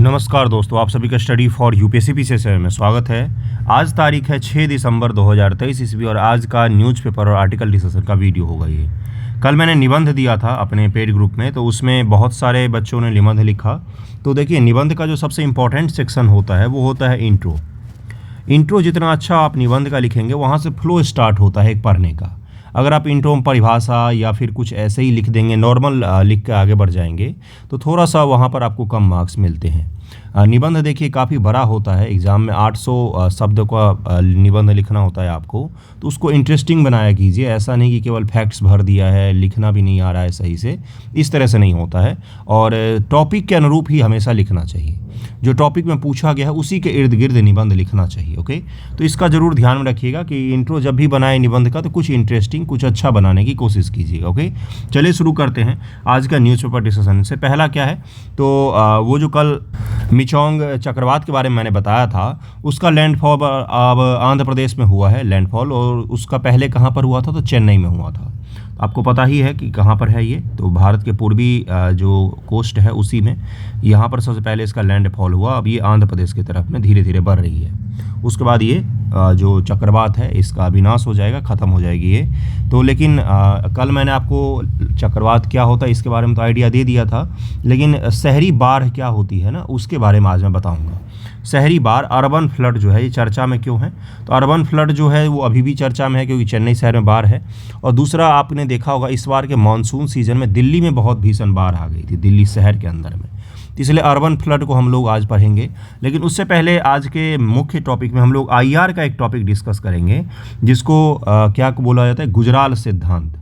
नमस्कार दोस्तों, आप सभी का स्टडी फॉर यूपीएससी पीसीएस में स्वागत है। आज तारीख है 6 दिसंबर 2023 ईस्वी और आज का न्यूज़पेपर और आर्टिकल डिस्कशन का वीडियो होगा। ये कल मैंने निबंध दिया था अपने पेड ग्रुप में, तो उसमें बहुत सारे बच्चों ने निबंध लिखा। तो देखिए, निबंध का जो सबसे इम्पोर्टेंट सेक्शन होता है वो होता है इंट्रो। इंट्रो जितना अच्छा आप निबंध का लिखेंगे, वहाँ से फ्लो स्टार्ट होता है एक पढ़ने का। अगर आप इंट्रो में परिभाषा या फिर कुछ ऐसे ही लिख देंगे, नॉर्मल लिख के आगे बढ़ जाएंगे, तो थोड़ा सा वहाँ पर आपको कम मार्क्स मिलते हैं। निबंध देखिए काफ़ी बड़ा होता है, एग्ज़ाम में 800 शब्द का निबंध लिखना होता है आपको, तो उसको इंटरेस्टिंग बनाया कीजिए। ऐसा नहीं कि केवल फैक्ट्स भर दिया है, लिखना भी नहीं आ रहा है सही से, इस तरह से नहीं होता है। और टॉपिक के अनुरूप ही हमेशा लिखना चाहिए, जो टॉपिक में पूछा गया है उसी के इर्द गिर्द निबंध लिखना चाहिए। ओके, तो इसका ज़रूर ध्यान में रखिएगा कि इंट्रो जब भी बनाए निबंध का, तो कुछ इंटरेस्टिंग, कुछ अच्छा बनाने की कोशिश कीजिएगा। ओके, चलिए शुरू करते हैं आज का न्यूज़पेपर डिस्कशन से। पहला क्या है, तो वो जो कल मिचोंग चक्रवात के बारे में मैंने बताया था, उसका लैंडफॉल अब आंध्र प्रदेश में हुआ है लैंडफॉल, और उसका पहले कहाँ पर हुआ था, तो चेन्नई में हुआ था। आपको पता ही है कि कहाँ पर है ये, तो भारत के पूर्वी जो कोस्ट है उसी में यहाँ पर सबसे पहले इसका लैंडफॉल हुआ। अब ये आंध्र प्रदेश की तरफ में धीरे धीरे बढ़ रही है। उसके बाद ये जो चक्रवात है इसका विनाश हो जाएगा, ख़त्म हो जाएगी ये तो। लेकिन कल मैंने आपको चक्रवात क्या होता है इसके बारे में तो आइडिया दे दिया था, लेकिन शहरी बाढ़ क्या होती है ना, उसके बारे में आज मैं बताऊंगा। शहरी बाढ़, अर्बन फ्लड जो है, ये चर्चा में क्यों है, तो अर्बन फ्लड जो है वो अभी भी चर्चा में है क्योंकि चेन्नई शहर में बाढ़ है। और दूसरा, आपने देखा होगा इस बार के मानसून सीजन में दिल्ली में बहुत भीषण बाढ़ आ गई थी, दिल्ली शहर के अंदर में। इसलिए अर्बन फ्लड को हम लोग आज पढ़ेंगे। लेकिन उससे पहले आज के मुख्य टॉपिक में हम लोग आईआर का एक टॉपिक डिस्कस करेंगे, जिसको क्या बोला जाता है, गुजराल सिद्धांत।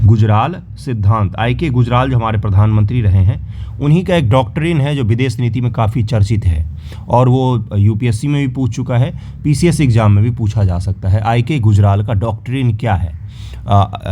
गुजराल सिद्धांत, आई.के. गुजराल जो हमारे प्रधानमंत्री रहे हैं, उन्हीं का एक डॉक्ट्रिन है जो विदेश नीति में काफ़ी चर्चित है, और वो यूपीएससी में भी पूछ चुका है, पीसीएस एग्जाम में भी पूछा जा सकता है। आई.के. गुजराल का डॉक्ट्रिन क्या है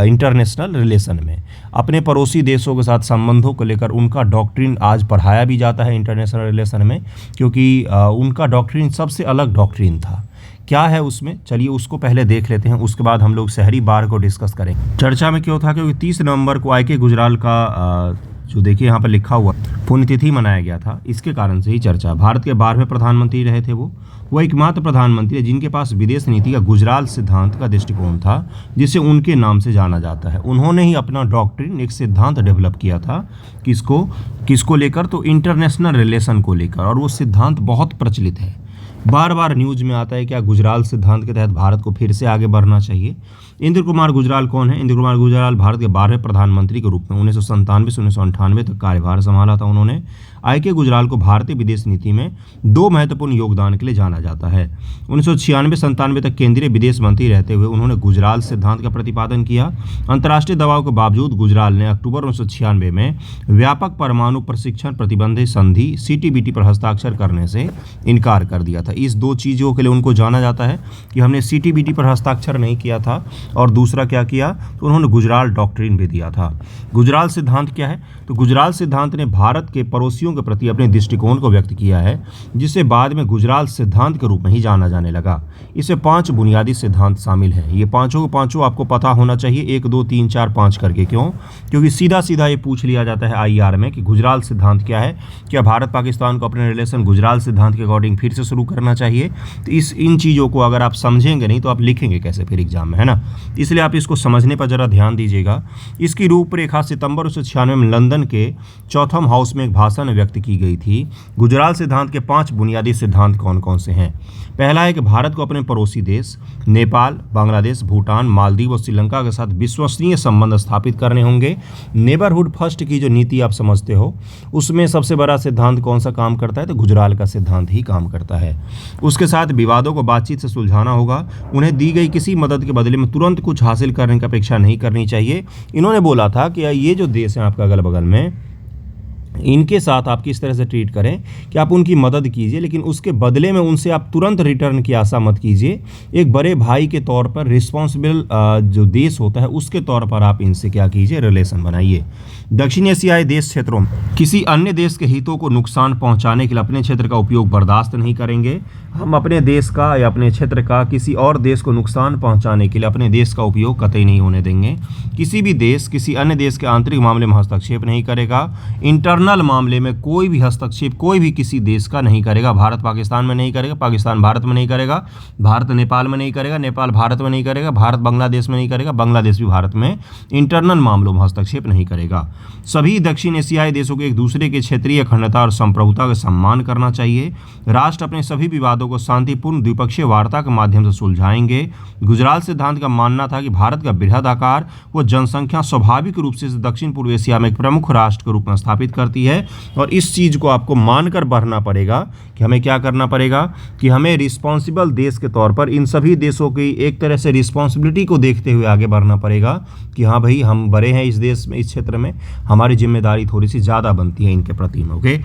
इंटरनेशनल रिलेशन में, अपने पड़ोसी देशों के साथ संबंधों को लेकर उनका डॉक्ट्रिन आज पढ़ाया भी जाता है इंटरनेशनल रिलेशन में, क्योंकि उनका डॉक्ट्रिन सबसे अलग डॉक्ट्रिन था। क्या है उसमें, चलिए उसको पहले देख लेते हैं, उसके बाद हम लोग शहरी बाढ़ को डिस्कस करेंगे। चर्चा में क्यों था, क्योंकि 30 नवंबर को आई.के. गुजराल का जो देखिए यहाँ पर लिखा हुआ पुण्यतिथि मनाया गया था, इसके कारण से ही चर्चा। भारत के 12वें प्रधानमंत्री रहे थे वो एकमात्र प्रधानमंत्री है जिनके पास विदेश नीति का गुजराल सिद्धांत का दृष्टिकोण था, जिसे उनके नाम से जाना जाता है। उन्होंने ही अपना डॉक्ट्रिन, एक सिद्धांत डेवलप किया था, किसको लेकर, तो इंटरनेशनल रिलेशन को लेकर, और वो सिद्धांत बहुत प्रचलित है। बार बार न्यूज़ में आता है क्या गुजराल सिद्धांत के तहत भारत को फिर से आगे बढ़ना चाहिए। इंद्र कुमार गुजराल कौन है? इंद्र कुमार गुजराल भारत के 12वें प्रधानमंत्री के रूप में 1997 से 1998 तक कार्यभार संभाला था उन्होंने। आई.के. गुजराल को भारतीय विदेश नीति में 2 महत्वपूर्ण योगदान के लिए जाना जाता है। 1996-97 तक केंद्रीय विदेश मंत्री रहते हुए उन्होंने गुजराल सिद्धांत का प्रतिपादन किया। अंतर्राष्ट्रीय दबाव के बावजूद गुजराल ने अक्टूबर 1996 में व्यापक परमाणु प्रशिक्षण प्रतिबंध संधि CTBT पर हस्ताक्षर करने से इनकार कर दिया था। इस 2 चीज़ों के लिए उनको जाना जाता है कि हमने CTBT पर हस्ताक्षर नहीं किया था, और दूसरा क्या किया, तो उन्होंने गुजराल डॉक्ट्रिन भी दिया था। गुजराल सिद्धांत क्या है, तो गुजराल सिद्धांत ने भारत के पड़ोसियों के प्रति अपने दृष्टिकोण को व्यक्त किया है, जिसे बाद में गुजराल सिद्धांत के रूप में ही जाना जाने लगा। इसमें 5 बुनियादी सिद्धांत शामिल हैं। ये पांचों आपको पता होना चाहिए, 1 2 3 4 5 करके। क्यों? क्योंकि सीधा सीधा ये पूछ लिया जाता है आईआर में कि गुजराल सिद्धांत क्या है, क्या भारत पाकिस्तान को अपने रिलेशन गुजराल सिद्धांत के अकॉर्डिंग फिर से शुरू करना चाहिए। तो इन चीज़ों को अगर आप समझेंगे नहीं तो आप लिखेंगे कैसे फिर एग्जाम में, है ना। इसलिए आप इसको समझने पर ज़रा ध्यान दीजिएगा। इसकी रूपरेखा सितंबर 1996 में लंदन के चौथम हाउस में एक भाषण में व्यक्त की गई थी। गुजराल सिद्धांत के 5 बुनियादी सिद्धांत कौन कौन से हैं? पहला है कि भारत को अपने पड़ोसी देश नेपाल, बांग्लादेश, भूटान, मालदीव और श्रीलंका के साथ विश्वसनीय संबंध स्थापित करने होंगे। नेबरहुड फर्स्ट की जो नीति आप समझते हो, उसमें सबसे बड़ा सिद्धांत कौन सा काम करता है, तो गुजराल का सिद्धांत ही काम करता है। उसके साथ विवादों को बातचीत से सुलझाना होगा। उन्हें दी गई किसी मदद के बदले में तुरंत कुछ हासिल करने की अपेक्षा नहीं करनी चाहिए। इन्होंने बोला था कि ये जो देश हैं आपका अगल बगल में, इनके साथ आप किस तरह से ट्रीट करें कि आप उनकी मदद कीजिए, लेकिन उसके बदले में उनसे आप तुरंत रिटर्न की आशा मत कीजिए। एक बड़े भाई के तौर पर, रिस्पॉन्सिबल जो देश होता है उसके तौर पर आप इनसे क्या कीजिए, रिलेशन बनाइए। दक्षिण एशियाई देश क्षेत्रों में किसी अन्य देश के हितों को नुकसान पहुंचाने के लिए अपने क्षेत्र का उपयोग बर्दाश्त नहीं करेंगे। हम अपने देश का या अपने क्षेत्र का किसी और देश को नुकसान पहुंचाने के लिए अपने देश का उपयोग कतई नहीं होने देंगे। किसी भी देश किसी अन्य देश के आंतरिक मामले में हस्तक्षेप नहीं करेगा। इंटरनल इंटरनल मामले में कोई भी हस्तक्षेप कोई भी किसी देश का नहीं करेगा। भारत पाकिस्तान में नहीं करेगा, पाकिस्तान भारत में नहीं करेगा, भारत नेपाल में नहीं करेगा, नेपाल भारत में नहीं करेगा, भारत बांग्लादेश में नहीं करेगा, बांग्लादेश भी भारत में इंटरनल मामलों में हस्तक्षेप नहीं करेगा। सभी दक्षिण एशियाई देशों को एक दूसरे के क्षेत्रीय अखंडता और संप्रभुता का सम्मान करना चाहिए। राष्ट्र अपने सभी विवादों को शांतिपूर्ण द्विपक्षीय वार्ता के माध्यम से सुलझाएंगे। गुजराल सिद्धांत का मानना था कि भारत का बृहद आकार व जनसंख्या स्वाभाविक रूप से दक्षिण पूर्व एशिया में एक प्रमुख राष्ट्र के रूप में स्थापित करती है, और इस चीज़ को आपको मानकर बढ़ना पड़ेगा कि हमें क्या करना पड़ेगा कि हमें रिस्पॉन्सिबल देश के तौर पर इन सभी देशों की एक तरह से रिस्पॉन्सिबिलिटी को देखते हुए आगे बढ़ना पड़ेगा कि हाँ भाई, हम बड़े हैं इस देश में, इस क्षेत्र में, हमारी जिम्मेदारी थोड़ी सी ज़्यादा बनती है इनके प्रति में। ओके,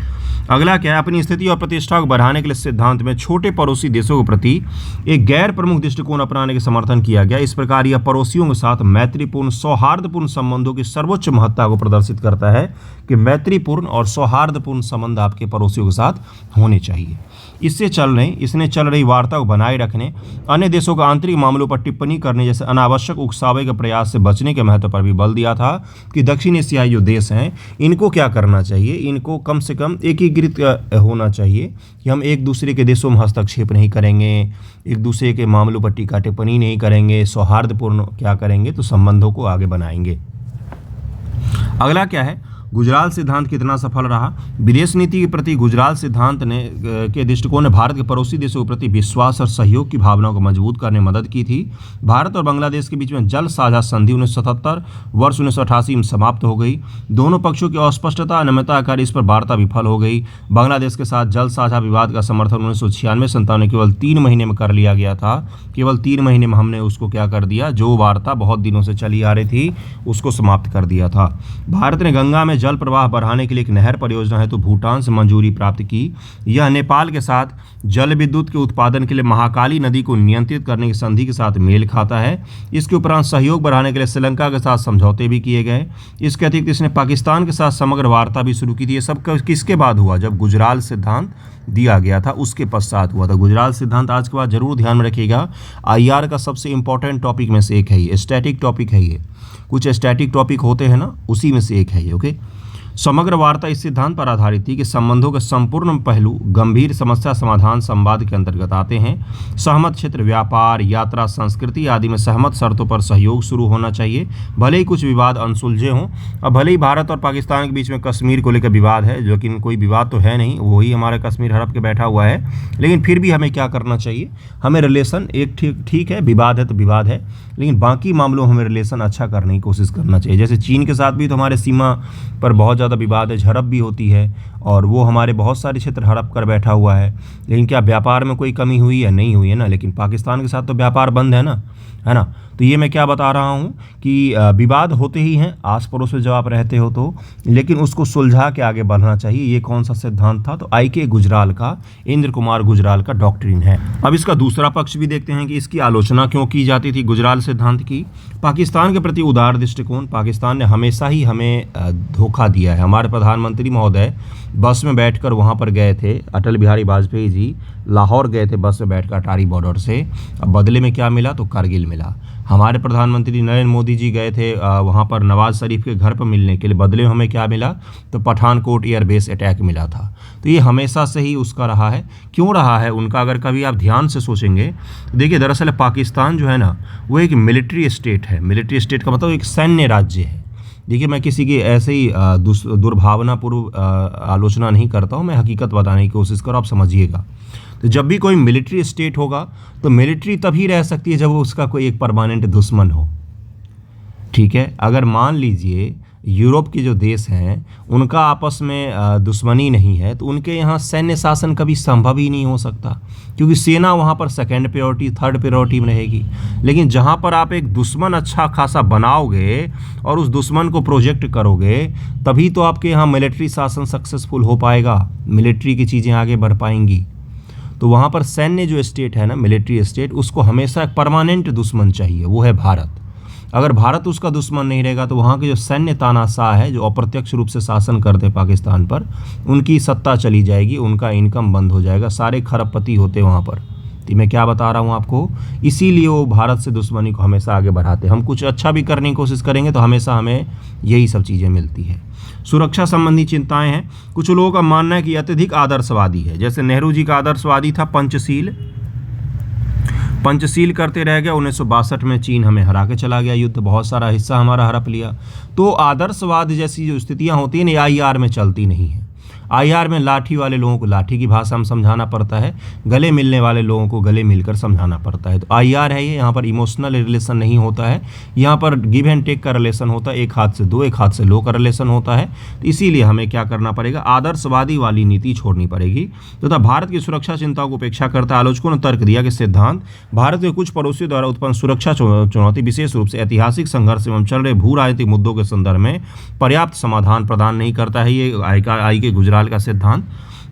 अगला क्या है, अपनी स्थिति और प्रतिष्ठा को बढ़ाने के लिए सिद्धांत में छोटे पड़ोसी देशों के प्रति एक गैर प्रमुख दृष्टिकोण अपनाने का समर्थन किया गया। इस प्रकार यह पड़ोसियों के साथ मैत्रीपूर्ण सौहार्दपूर्ण संबंधों की सर्वोच्च महत्ता को प्रदर्शित करता है कि मैत्रीपूर्ण और सौहार्दपूर्ण संबंध आपके पड़ोसियों के साथ होने चाहिए। इसने चल रही वार्ता को बनाए रखने, अन्य देशों के आंतरिक मामलों पर टिप्पणी करने जैसे अनावश्यक उकसावे के प्रयास से बचने के महत्व पर भी बल दिया था कि दक्षिण एशियाई जो देश हैं इनको क्या करना चाहिए, इनको कम से कम एकीकृत होना चाहिए कि हम एक दूसरे के देशों में हस्तक्षेप नहीं करेंगे, एक दूसरे के मामलों पर टीका टिप्पणी नहीं करेंगे, सौहार्दपूर्ण क्या करेंगे तो संबंधों को आगे बनाएंगे। अगला क्या है, गुजराल सिद्धांत कितना सफल रहा। विदेश नीति के प्रति गुजराल सिद्धांत के दृष्टिकोण ने भारत के पड़ोसी देशों के प्रति विश्वास और सहयोग की भावनाओं को मजबूत करने में मदद की थी। भारत और बांग्लादेश के बीच में जल साझा संधि 1977 वर्ष 1988 में समाप्त हो गई। दोनों पक्षों की अस्पष्टता अनियमितता के कारण इस पर वार्ता विफल हो गई। बांग्लादेश के साथ जल साझा विवाद का समर्थन 1996-97 में केवल 3 महीने में कर लिया गया था। केवल 3 महीने में हमने उसको क्या कर दिया, जो वार्ता बहुत दिनों से चली आ रही थी उसको समाप्त कर दिया था। भारत ने गंगा में जल प्रवाह बढ़ाने के लिए एक नहर परियोजना हेतु भूटान से मंजूरी प्राप्त की। यह नेपाल के साथ जल विद्युत के उत्पादन के लिए महाकाली नदी को नियंत्रित करने की संधि के साथ मेल खाता है। इसके उपरांत सहयोग बढ़ाने के लिए श्रीलंका के साथ समझौते भी किए गए। इसके अतिरिक्त इसने पाकिस्तान के साथ समग्र वार्ता भी शुरू की थी। ये सब किसके बाद हुआ, जब गुजराल सिद्धांत दिया गया था उसके पश्चात हुआ था। गुजराल सिद्धांत आज के बाद जरूर ध्यान में रखिएगा, आईआर का सबसे इंपॉर्टेंट टॉपिक में से एक है ये, स्टैटिक टॉपिक है ये, कुछ स्टैटिक टॉपिक होते हैं ना, उसी में से एक है ये। ओके, समग्र वार्ता इस सिद्धांत पर आधारित थी कि संबंधों के संपूर्ण पहलू गंभीर समस्या समाधान संवाद के अंतर्गत आते हैं। सहमत क्षेत्र, व्यापार, यात्रा, संस्कृति आदि में सहमत शर्तों पर सहयोग शुरू होना चाहिए। भले ही कुछ विवाद अनसुलझे हों, और भले ही भारत और पाकिस्तान के बीच में कश्मीर को लेकर विवाद है, लेकिन कोई विवाद तो है नहीं, वही हमारा कश्मीर हड़प के बैठा हुआ है, लेकिन फिर भी हमें क्या करना चाहिए, हमें रिलेशन एक ठीक है, विवाद है तो विवाद है, लेकिन बाकी मामलों में हमें रिलेशन अच्छा करने की कोशिश करना चाहिए। जैसे चीन के साथ भी तो हमारे सीमा पर बहुत ज़्यादा विवाद है, झड़प भी होती है, और वो हमारे बहुत सारे क्षेत्र हड़प कर बैठा हुआ है, लेकिन क्या व्यापार में कोई कमी हुई है, नहीं हुई है ना। लेकिन पाकिस्तान के साथ तो व्यापार बंद है ना। तो ये मैं क्या बता रहा हूँ कि विवाद होते ही हैं आस पड़ोस में जब आप रहते हो तो, लेकिन उसको सुलझा के आगे बढ़ना चाहिए। ये कौन सा सिद्धांत था, तो आई.के. गुजराल का, इंद्र कुमार गुजराल का डॉक्ट्रिन है। अब इसका दूसरा पक्ष भी देखते हैं कि इसकी आलोचना क्यों की जाती थी गुजराल सिद्धांत की। पाकिस्तान के प्रति उदार दृष्टिकोण, पाकिस्तान ने हमेशा ही हमें धोखा दिया है। हमारे प्रधानमंत्री महोदय बस में बैठकर वहाँ पर गए थे, अटल बिहारी वाजपेयी जी लाहौर गए थे बस में बैठकर अटारी बॉर्डर से, अब बदले में क्या मिला, तो कारगिल मिला। हमारे प्रधानमंत्री नरेंद्र मोदी जी गए थे वहाँ पर नवाज शरीफ के घर पर मिलने के लिए, बदले में हमें क्या मिला, तो पठानकोट एयरबेस अटैक मिला था। तो ये हमेशा से ही उसका रहा है। क्यों रहा है उनका, अगर कभी आप ध्यान से सोचेंगे, देखिए दरअसल पाकिस्तान जो है ना, वो एक मिलिट्री स्टेट है। मिलिट्री स्टेट का मतलब एक सैन्य राज्य है। देखिए मैं किसी की ऐसे ही दुर्भावनापूर्व आलोचना नहीं करता हूँ, मैं हकीकत बताने की कोशिश कर, आप समझिएगा। तो जब भी कोई मिलिट्री स्टेट होगा तो मिलिट्री तभी रह सकती है जब उसका कोई एक परमानेंट दुश्मन हो, ठीक है। अगर मान लीजिए यूरोप के जो देश हैं उनका आपस में दुश्मनी नहीं है, तो उनके यहाँ सैन्य शासन कभी संभव ही नहीं हो सकता, क्योंकि सेना वहाँ पर सेकंड प्रायोरिटी, थर्ड प्रायोरिटी में रहेगी। लेकिन जहाँ पर आप एक दुश्मन अच्छा खासा बनाओगे और उस दुश्मन को प्रोजेक्ट करोगे, तभी तो आपके यहाँ मिलिट्री शासन सक्सेसफुल हो पाएगा, मिलिट्री की चीज़ें आगे बढ़ पाएंगी। तो वहाँ पर सैन्य जो स्टेट है ना, मिलिट्री स्टेट, उसको हमेशा एक परमानेंट दुश्मन चाहिए, वो है भारत। अगर भारत उसका दुश्मन नहीं रहेगा तो वहाँ के जो सैन्य तानाशाह है, जो अप्रत्यक्ष रूप से शासन करते पाकिस्तान पर, उनकी सत्ता चली जाएगी, उनका इनकम बंद हो जाएगा, सारे खरबपति होते वहाँ पर, तो मैं क्या बता रहा हूँ आपको, इसीलिए वो भारत से दुश्मनी को हमेशा आगे बढ़ाते हैं। हम कुछ अच्छा भी करने की कोशिश करेंगे तो हमेशा हमें यही सब चीज़ें मिलती है। सुरक्षा संबंधी चिंताएं हैं। कुछ लोगों का मानना है कि अत्यधिक आदर्शवादी है। जैसे नेहरू जी का आदर्शवादी था पंचशील करते रह गया। 1962 में चीन हमें हरा के चला गया, युद्ध बहुत सारा हिस्सा हमारा हड़प लिया। तो आदर्शवाद जैसी जो स्थितियां होती हैं ना, IR में चलती नहीं है। IR में लाठी वाले लोगों को लाठी की भाषा में समझाना पड़ता है, गले मिलने वाले लोगों को गले मिलकर समझाना पड़ता है। तो IR है ये, यहाँ पर इमोशनल रिलेशन नहीं होता है, यहाँ पर गिव एंड टेक का रिलेशन होता है। एक हाथ से दो, एक हाथ से लो का रिलेशन होता है। तो इसीलिए हमें क्या करना पड़ेगा, आदर्शवादी वाली नीति छोड़नी पड़ेगी तथा भारत की सुरक्षा चिंताओं को उपेक्षा करता। आलोचकों ने तर्क दिया कि सिद्धांत भारत के कुछ पड़ोसियों द्वारा उत्पन्न सुरक्षा चुनौती, विशेष रूप से ऐतिहासिक संघर्ष एवं चल रहे भू राजनीतिक मुद्दों के संदर्भ में पर्याप्त समाधान प्रदान नहीं करता है। ये आई के गुजराल का सिद्धांत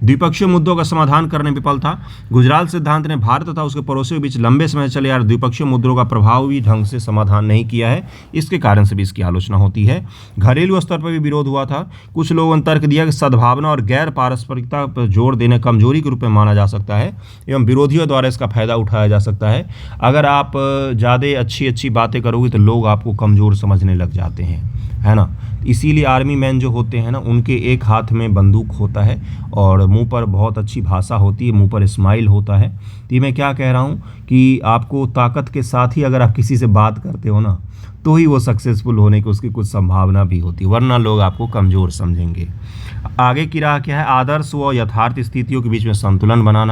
द्विपक्षीय मुद्दों का समाधान करने में विफल था। गुजराल सिद्धांत ने भारत तथा उसके पड़ोसियों के बीच लंबे समय चले आ रहे द्विपक्षीय मुद्दों का प्रभावी ढंग से समाधान नहीं किया है। इसके कारण से भी इसकी आलोचना होती है। घरेलू स्तर पर भी विरोध हुआ था। कुछ लोगों ने तर्क दिया कि सद्भावना और गैर पारस्परिकता पर जोर देने कमजोरी के रूप में माना जा सकता है एवं विरोधियों द्वारा इसका फायदा उठाया जा सकता है। अगर आप ज़्यादा अच्छी बातें करोगे तो लोग आपको कमज़ोर समझने लग जाते हैं, है ना। इसीलिए आर्मी मैन जो होते हैं ना, उनके एक हाथ में बंदूक होता है और मुंह पर बहुत अच्छी भाषा होती है, मुंह पर स्माइल होता है। तो मैं क्या कह रहा हूँ कि आपको ताकत के साथ ही अगर आप किसी से बात करते हो ना, तो ही वो सक्सेसफुल होने की उसकी कुछ संभावना भी होती है, वरना लोग आपको कमज़ोर समझेंगे। आगे की राह क्या है, आदर्श व यथार्थ स्थितियों के बीच में संतुलन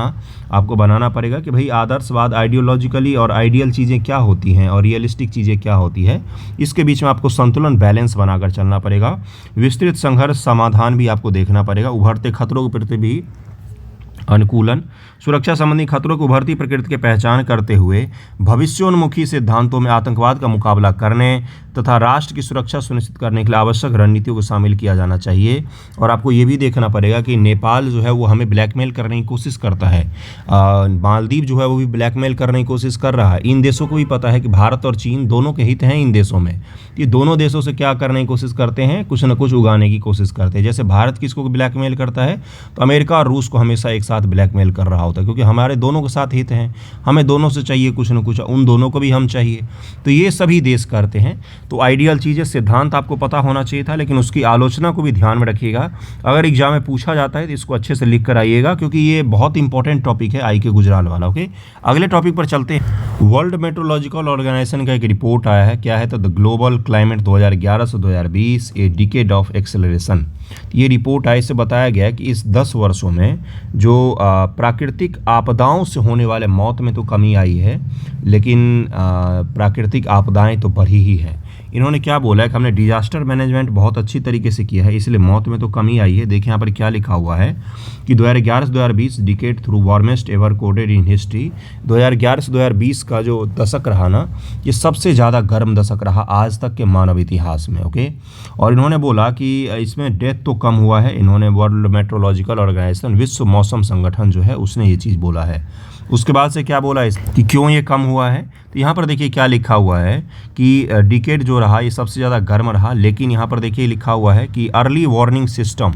आपको बनाना पड़ेगा कि भाई आदर्शवाद आइडियोलॉजिकली और आइडियल चीज़ें क्या होती हैं और रियलिस्टिक चीज़ें क्या होती है, इसके बीच में आपको संतुलन बैलेंस बनाकर चलना पड़ेगा। विस्तृत संघर्ष समाधान भी आपको देखना पड़ेगा। उभरते खतरों के प्रति भी अनुकूलन, सुरक्षा संबंधी खतरों की उभरती प्रकृति की पहचान करते हुए भविष्योन्मुखी सिद्धांतों में आतंकवाद का मुकाबला करने तथा राष्ट्र की सुरक्षा सुनिश्चित करने के लिए आवश्यक रणनीतियों को शामिल किया जाना चाहिए। और आपको ये भी देखना पड़ेगा कि नेपाल जो है वो हमें ब्लैकमेल करने की कोशिश करता है, मालदीव जो है वो भी ब्लैकमेल करने की कोशिश कर रहा है। इन देशों को भी पता है कि भारत और चीन दोनों के हित हैं इन देशों में। ये दोनों देशों से क्या करने की कोशिश करते हैं, कुछ न कुछ उगाने की कोशिश करते हैं। जैसे भारत किसको ब्लैकमेल करता है, तो अमेरिका और रूस को हमेशा एक साथ ब्लैकमेल कर रहा होता है, क्योंकि हमारे दोनों के साथ हित हैं, हमें दोनों से चाहिए कुछ न कुछ, उन दोनों को भी हम चाहिए। तो ये सभी देश करते हैं। तो आइडियल चीज़ें, सिद्धांत आपको पता होना चाहिए था, लेकिन उसकी आलोचना को भी ध्यान में रखिएगा। अगर एग्जाम में पूछा जाता है तो इसको अच्छे से लिख कर आइएगा, क्योंकि ये बहुत इंपॉर्टेंट टॉपिक है आई के गुजराल वाला। ओके, अगले टॉपिक पर चलते हैं। वर्ल्ड मेट्रोलॉजिकल ऑर्गेनाइजेशन का एक रिपोर्ट आया है। क्या है, तो द ग्लोबल क्लाइमेट 2011 से 2020 ए डिकेड ऑफ एक्सेलरेशन। ये रिपोर्ट आए से बताया गया कि इस 10 वर्षों में जो प्राकृतिक आपदाओं से होने वाले मौत में तो कमी आई है, लेकिन प्राकृतिक आपदाएं तो बढ़ी ही है। इन्होंने क्या बोला है कि हमने डिजास्टर मैनेजमेंट बहुत अच्छी तरीके से किया है, इसलिए मौत में तो कमी आई है। देखिए यहाँ पर क्या लिखा हुआ है कि 2011 से 2020 decade through warmest ever coded in history. 2011 से 2020 का जो दशक रहा ना, ये सबसे ज़्यादा गर्म दशक रहा आज तक के मानव इतिहास में। ओके, और इन्होंने बोला कि इसमें डेथ तो कम हुआ है। इन्होंने वर्ल्ड मेट्रोलॉजिकल ऑर्गेनाइजेशन, विश्व मौसम संगठन जो है, उसने ये चीज़ बोला है। उसके बाद से क्या बोला है कि क्यों ये कम हुआ है, तो यहाँ पर देखिए क्या लिखा हुआ है कि डिकेड जो रहा ये सबसे ज़्यादा गर्म रहा, लेकिन यहाँ पर देखिए लिखा हुआ है कि अर्ली वार्निंग सिस्टम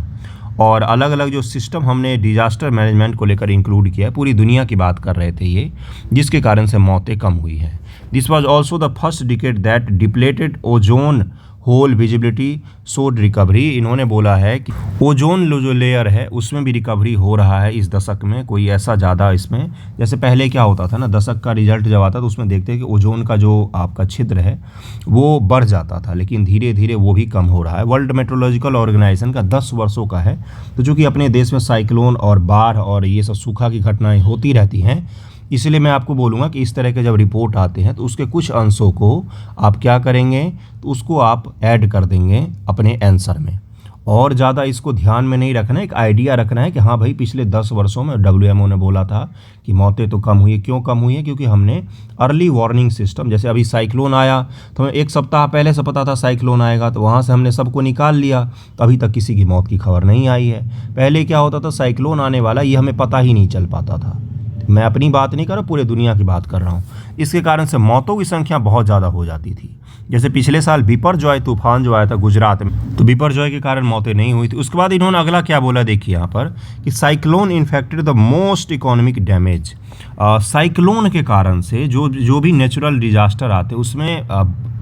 और अलग अलग जो सिस्टम हमने डिजास्टर मैनेजमेंट को लेकर इंक्लूड किया है, पूरी दुनिया की बात कर रहे थे ये, जिसके कारण से मौतें कम हुई हैं। This was also the first decade that depleted ozone hole visibility सोड रिकवरी। इन्होंने बोला है कि ओजोन जो लेयर है उसमें भी रिकवरी हो रहा है इस दशक में। कोई ऐसा ज़्यादा इसमें, जैसे पहले क्या होता था ना, दशक का रिजल्ट जब आता तो उसमें देखते हैं कि ओजोन का जो आपका छिद्र है वो बढ़ जाता था, लेकिन धीरे धीरे वो भी कम हो रहा है। वर्ल्ड मेट्रोलॉजिकल ऑर्गेनाइजेशन का 10 वर्षों का है, तो चूँकि अपने देश में साइक्लोन और बाढ़ और ये सब सूखा की घटनाएँ होती रहती हैं, इसलिए मैं आपको बोलूँगा कि इस तरह के जब रिपोर्ट आते हैं तो उसके कुछ अंशों को आप क्या करेंगे, तो उसको आप ऐड कर देंगे अपने आंसर में। और ज़्यादा इसको ध्यान में नहीं रखना है, एक आइडिया रखना है कि हाँ भाई पिछले 10 वर्षों में WMO ने बोला था कि मौतें तो कम हुई है। क्यों कम हुई है, क्योंकि हमने अर्ली वार्निंग सिस्टम, जैसे अभी साइक्लोन आया तो हमें 1 सप्ताह पहले से पता था साइक्लोन आएगा, तो वहाँ से हमने सबको निकाल लिया, तो अभी तक किसी की मौत की खबर नहीं आई है। पहले क्या होता था, साइक्लोन आने वाला ये हमें पता ही नहीं चल पाता था, मैं अपनी बात नहीं कर रहा, पूरे दुनिया की बात कर रहा हूँ। इसके कारण से मौतों की संख्या बहुत ज़्यादा हो जाती थी। जैसे पिछले साल बिपरजॉय तूफान जो आया था गुजरात में, तो बिपरजॉय के कारण मौतें नहीं हुई थी। उसके बाद इन्होंने अगला क्या बोला, देखिए यहाँ पर कि cyclone infected the most economic damage. Cyclone के कारण से जो भी नेचुरल डिजास्टर आते हैं उसमें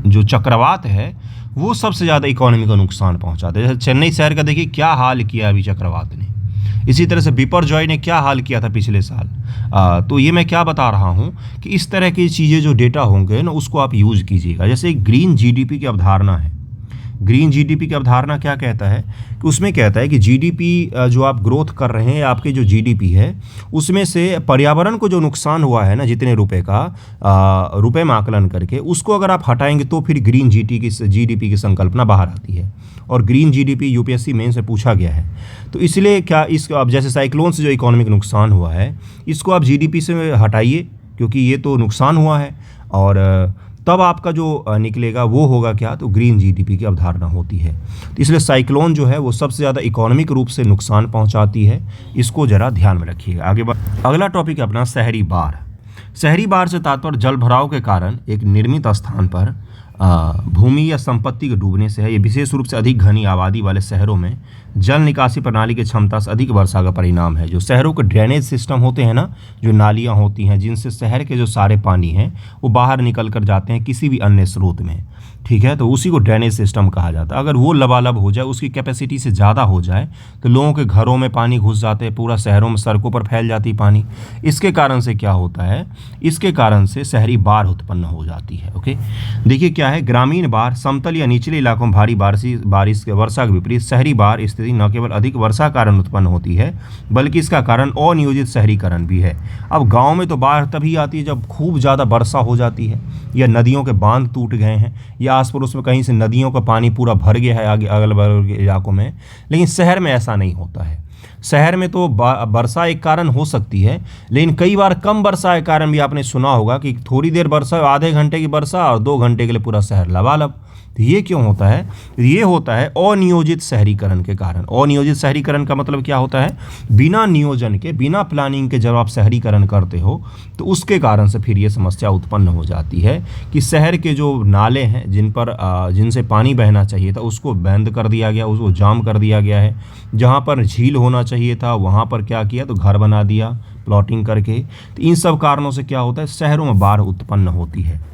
जो चक्रवात है वो सबसे ज़्यादा इकोनॉमी को नुकसान पहुँचाते हैं। जैसे चेन्नई शहर का देखिए क्या हाल किया अभी चक्रवात ने। इसी तरह से बिपरजॉय ने क्या हाल किया था पिछले साल। तो ये मैं क्या बता रहा हूँ कि इस तरह की चीज़ें जो डेटा होंगे ना उसको आप यूज़ कीजिएगा। जैसे एक ग्रीन जीडीपी की अवधारणा है। ग्रीन जीडीपी की अवधारणा क्या कहता है कि उसमें कहता है कि जीडीपी जो आप ग्रोथ कर रहे हैं, आपके जो जीडीपी है उसमें से पर्यावरण को जो नुकसान हुआ है ना जितने रुपए का रुपए में आकलन करके, उसको अगर आप हटाएंगे तो फिर ग्रीन जीडीपी की संकल्पना बाहर आती है। और ग्रीन जीडीपी यूपीएससी मेन से पूछा गया है। तो इसलिए क्या इसको अब जैसे साइक्लोन से जो इकोनॉमिक नुकसान हुआ है इसको आप जीडीपी से हटाइए, क्योंकि ये तो नुकसान हुआ है, और तब आपका जो निकलेगा वो होगा क्या, तो ग्रीन जीडीपी की अवधारणा होती है। तो इसलिए साइक्लोन जो है वो सबसे ज़्यादा इकोनॉमिक रूप से नुकसान पहुंचाती है। इसको ज़रा ध्यान में रखिएगा। आगे अगला टॉपिक है अपना शहरी बाढ़। शहरी बाढ़ से तात्पर्य जल भराव के कारण एक निर्मित स्थान पर भूमि या संपत्ति के डूबने से है। ये विशेष रूप से अधिक घनी आबादी वाले शहरों में जल निकासी प्रणाली की क्षमता से अधिक वर्षा का परिणाम है। जो शहरों के ड्रेनेज सिस्टम होते हैं ना, जो नालियाँ होती हैं जिनसे शहर के जो सारे पानी हैं वो बाहर निकल कर जाते हैं किसी भी अन्य स्रोत में, ठीक है, तो उसी को ड्रेनेज सिस्टम कहा जाता है। अगर वो लबालब हो जाए, उसकी कैपेसिटी से ज़्यादा हो जाए, तो लोगों के घरों में पानी घुस जाते हैं, पूरा शहरों में सड़कों पर फैल जाती पानी। इसके कारण से क्या होता है, इसके कारण से शहरी बाढ़ उत्पन्न हो जाती है। ओके, देखिए क्या है, ग्रामीण बाढ़ समतल या निचले इलाकों में भारी बारिश के वर्षा के विपरीत शहरी बाढ़ स्थिति न केवल अधिक वर्षा कारण उत्पन्न होती है बल्कि इसका कारण अनियोजित शहरीकरण भी है। अब गाँव में तो बाढ़ तभी आती है जब खूब ज़्यादा वर्षा हो जाती है, या नदियों के बांध टूट गए हैं, या आस पड़ोस में कहीं से नदियों का पानी पूरा भर गया है आगे अगल बगल के इलाकों में। लेकिन शहर में ऐसा नहीं होता है। शहर में तो वर्षा एक कारण हो सकती है, लेकिन कई बार कम वर्षा के कारण भी आपने सुना होगा कि थोड़ी देर वर्षा, आधे घंटे की वर्षा और 2 घंटे के लिए पूरा शहर लबालब। तो ये क्यों होता है? ये होता है अनियोजित शहरीकरण के कारण। अनियोजित शहरीकरण का मतलब क्या होता है? बिना नियोजन के, बिना प्लानिंग के जब आप शहरीकरण करते हो तो उसके कारण से फिर ये समस्या उत्पन्न हो जाती है कि शहर के जो नाले हैं जिनसे पानी बहना चाहिए था उसको बंद कर दिया गया, उसको जाम कर दिया गया है। जहाँ पर झील होना चाहिए था वहाँ पर क्या किया, तो घर बना दिया प्लॉटिंग करके। तो इन सब कारणों से क्या होता है, शहरों में बाढ़ उत्पन्न होती है।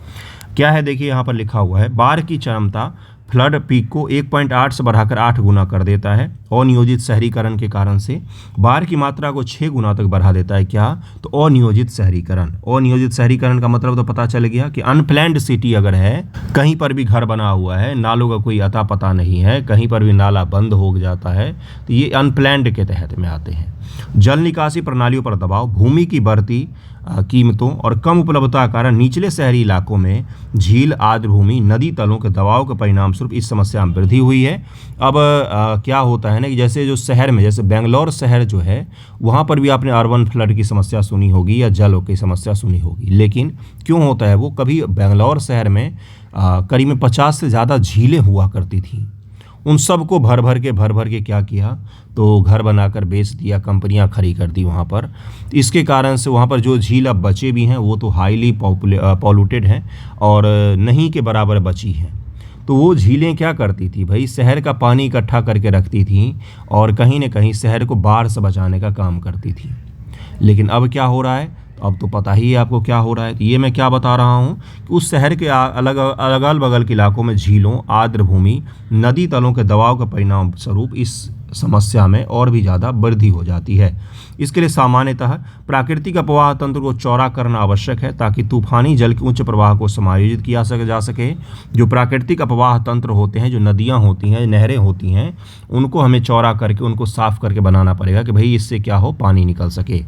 क्या है, देखिए यहाँ पर लिखा हुआ है, बाढ़ की चरमता फ्लड पीक को 1.8 से बढ़ाकर 8 गुना कर देता है। अनियोजित शहरीकरण के कारण से बाढ़ की मात्रा को 6 गुना तक बढ़ा देता है। क्या? तो अनियोजित शहरीकरण। अनियोजित शहरीकरण का मतलब तो पता चल गया कि अनप्लैन्ड सिटी अगर है, कहीं पर भी घर बना हुआ है, नालों का कोई अता पता नहीं है, कहीं पर भी नाला बंद हो जाता है, तो ये अनप्लैन्ड के तहत में आते हैं। जल निकासी प्रणालियों पर दबाव, भूमि की बढ़ती कीमतों और कम उपलब्धता के कारण निचले शहरी इलाकों में झील, आर्द्र भूमि, नदी तलों के दबाव के परिणाम स्वरूप इस समस्या में वृद्धि हुई है। अब क्या होता है ना कि जैसे जो शहर में, जैसे बेंगलोर शहर जो है, वहाँ पर भी आपने अर्बन फ्लड की समस्या सुनी होगी या जल की समस्या सुनी होगी। लेकिन क्यों होता है वो? कभी बेंगलोर शहर में करीब में 50 से ज़्यादा झीलें हुआ करती थी। उन सबको भर भर के क्या किया, तो घर बनाकर बेच दिया, कंपनियां खड़ी कर दी वहाँ पर। इसके कारण से वहाँ पर जो झील अब बचे भी हैं वो तो हाईली पॉल्यूटेड हैं और नहीं के बराबर बची हैं। तो वो झीलें क्या करती थी भाई, शहर का पानी इकट्ठा करके रखती थी और कहीं न कहीं शहर को बाढ़ से बचाने का काम करती थी। लेकिन अब क्या हो रहा है, अब तो पता ही है आपको क्या हो रहा है। तो ये मैं क्या बता रहा हूँ कि उस शहर के अगल बगल के इलाकों में झीलों, आर्द्र भूमि, नदी तलों के दबाव के परिणाम स्वरूप इस समस्या में और भी ज़्यादा वृद्धि हो जाती है। इसके लिए सामान्यतः प्राकृतिक अपवाह तंत्र को चौड़ा करना आवश्यक है ताकि तूफानी जल के उच्च प्रवाह को समायोजित किया जा सके। जो प्राकृतिक अपवाह तंत्र होते हैं, जो नदियाँ होती हैं, नहरें होती हैं, उनको हमें चौड़ा करके, उनको साफ करके बनाना पड़ेगा कि भाई इससे क्या हो, पानी निकल सके।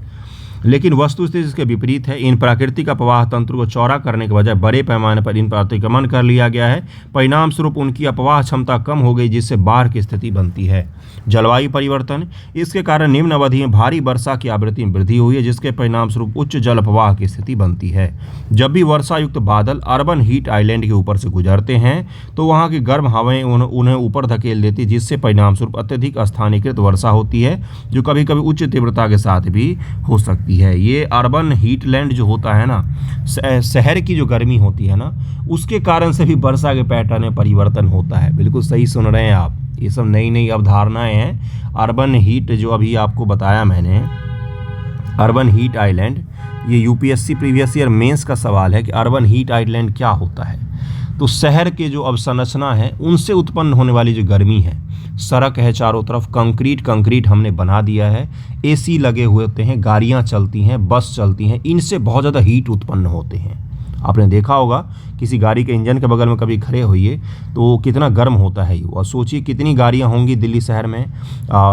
लेकिन वस्तुस्थिति इसके विपरीत है। इन प्राकृतिक अपवाह तंत्र को चौड़ा करने के बजाय बड़े पैमाने पर इन पर अतिक्रमण कर लिया गया है। परिणाम स्वरूप उनकी अपवाह क्षमता कम हो गई, जिससे बाढ़ की स्थिति बनती है। जलवायु परिवर्तन, इसके कारण निम्न अवधि में भारी वर्षा की आवृत्ति में वृद्धि हुई है, जिसके परिणाम स्वरूप उच्च जल प्रवाह की स्थिति बनती है। जब भी वर्षा युक्त बादल अर्बन हीट आइलैंड के ऊपर से गुजरते हैं तो वहाँ की गर्म हवाएं उन्हें ऊपर धकेल देती, जिससे परिणाम स्वरूप अत्यधिक स्थानीयकृत वर्षा होती है, जो कभी कभी उच्च तीव्रता के साथ भी हो सकती है। सकती है। ये अर्बन हीटलैंड जो होता है ना, शहर की जो गर्मी होती है ना, उसके कारण से भी वर्षा के पैटर्न में परिवर्तन होता है। बिल्कुल सही सुन रहे हैं आप, ये सब नई नई अवधारणाएं हैं। अर्बन हीट जो अभी आपको बताया मैंने, अर्बन हीट आइलैंड, ये यूपीएससी प्रीवियस ईयर मेंस का सवाल है कि अर्बन हीट आइलैंड क्या होता है। तो शहर के जो अवसंरचना है उनसे उत्पन्न होने वाली जो गर्मी है, सड़क है चारों तरफ, कंक्रीट हमने बना दिया है, एसी लगे हुए होते हैं, गाड़ियाँ चलती हैं, बस चलती हैं, इनसे बहुत ज़्यादा हीट उत्पन्न होते हैं। आपने देखा होगा किसी गाड़ी के इंजन के बगल में कभी खड़े होइए तो कितना गर्म होता है, और सोचिए कितनी गाड़ियां होंगी दिल्ली शहर में,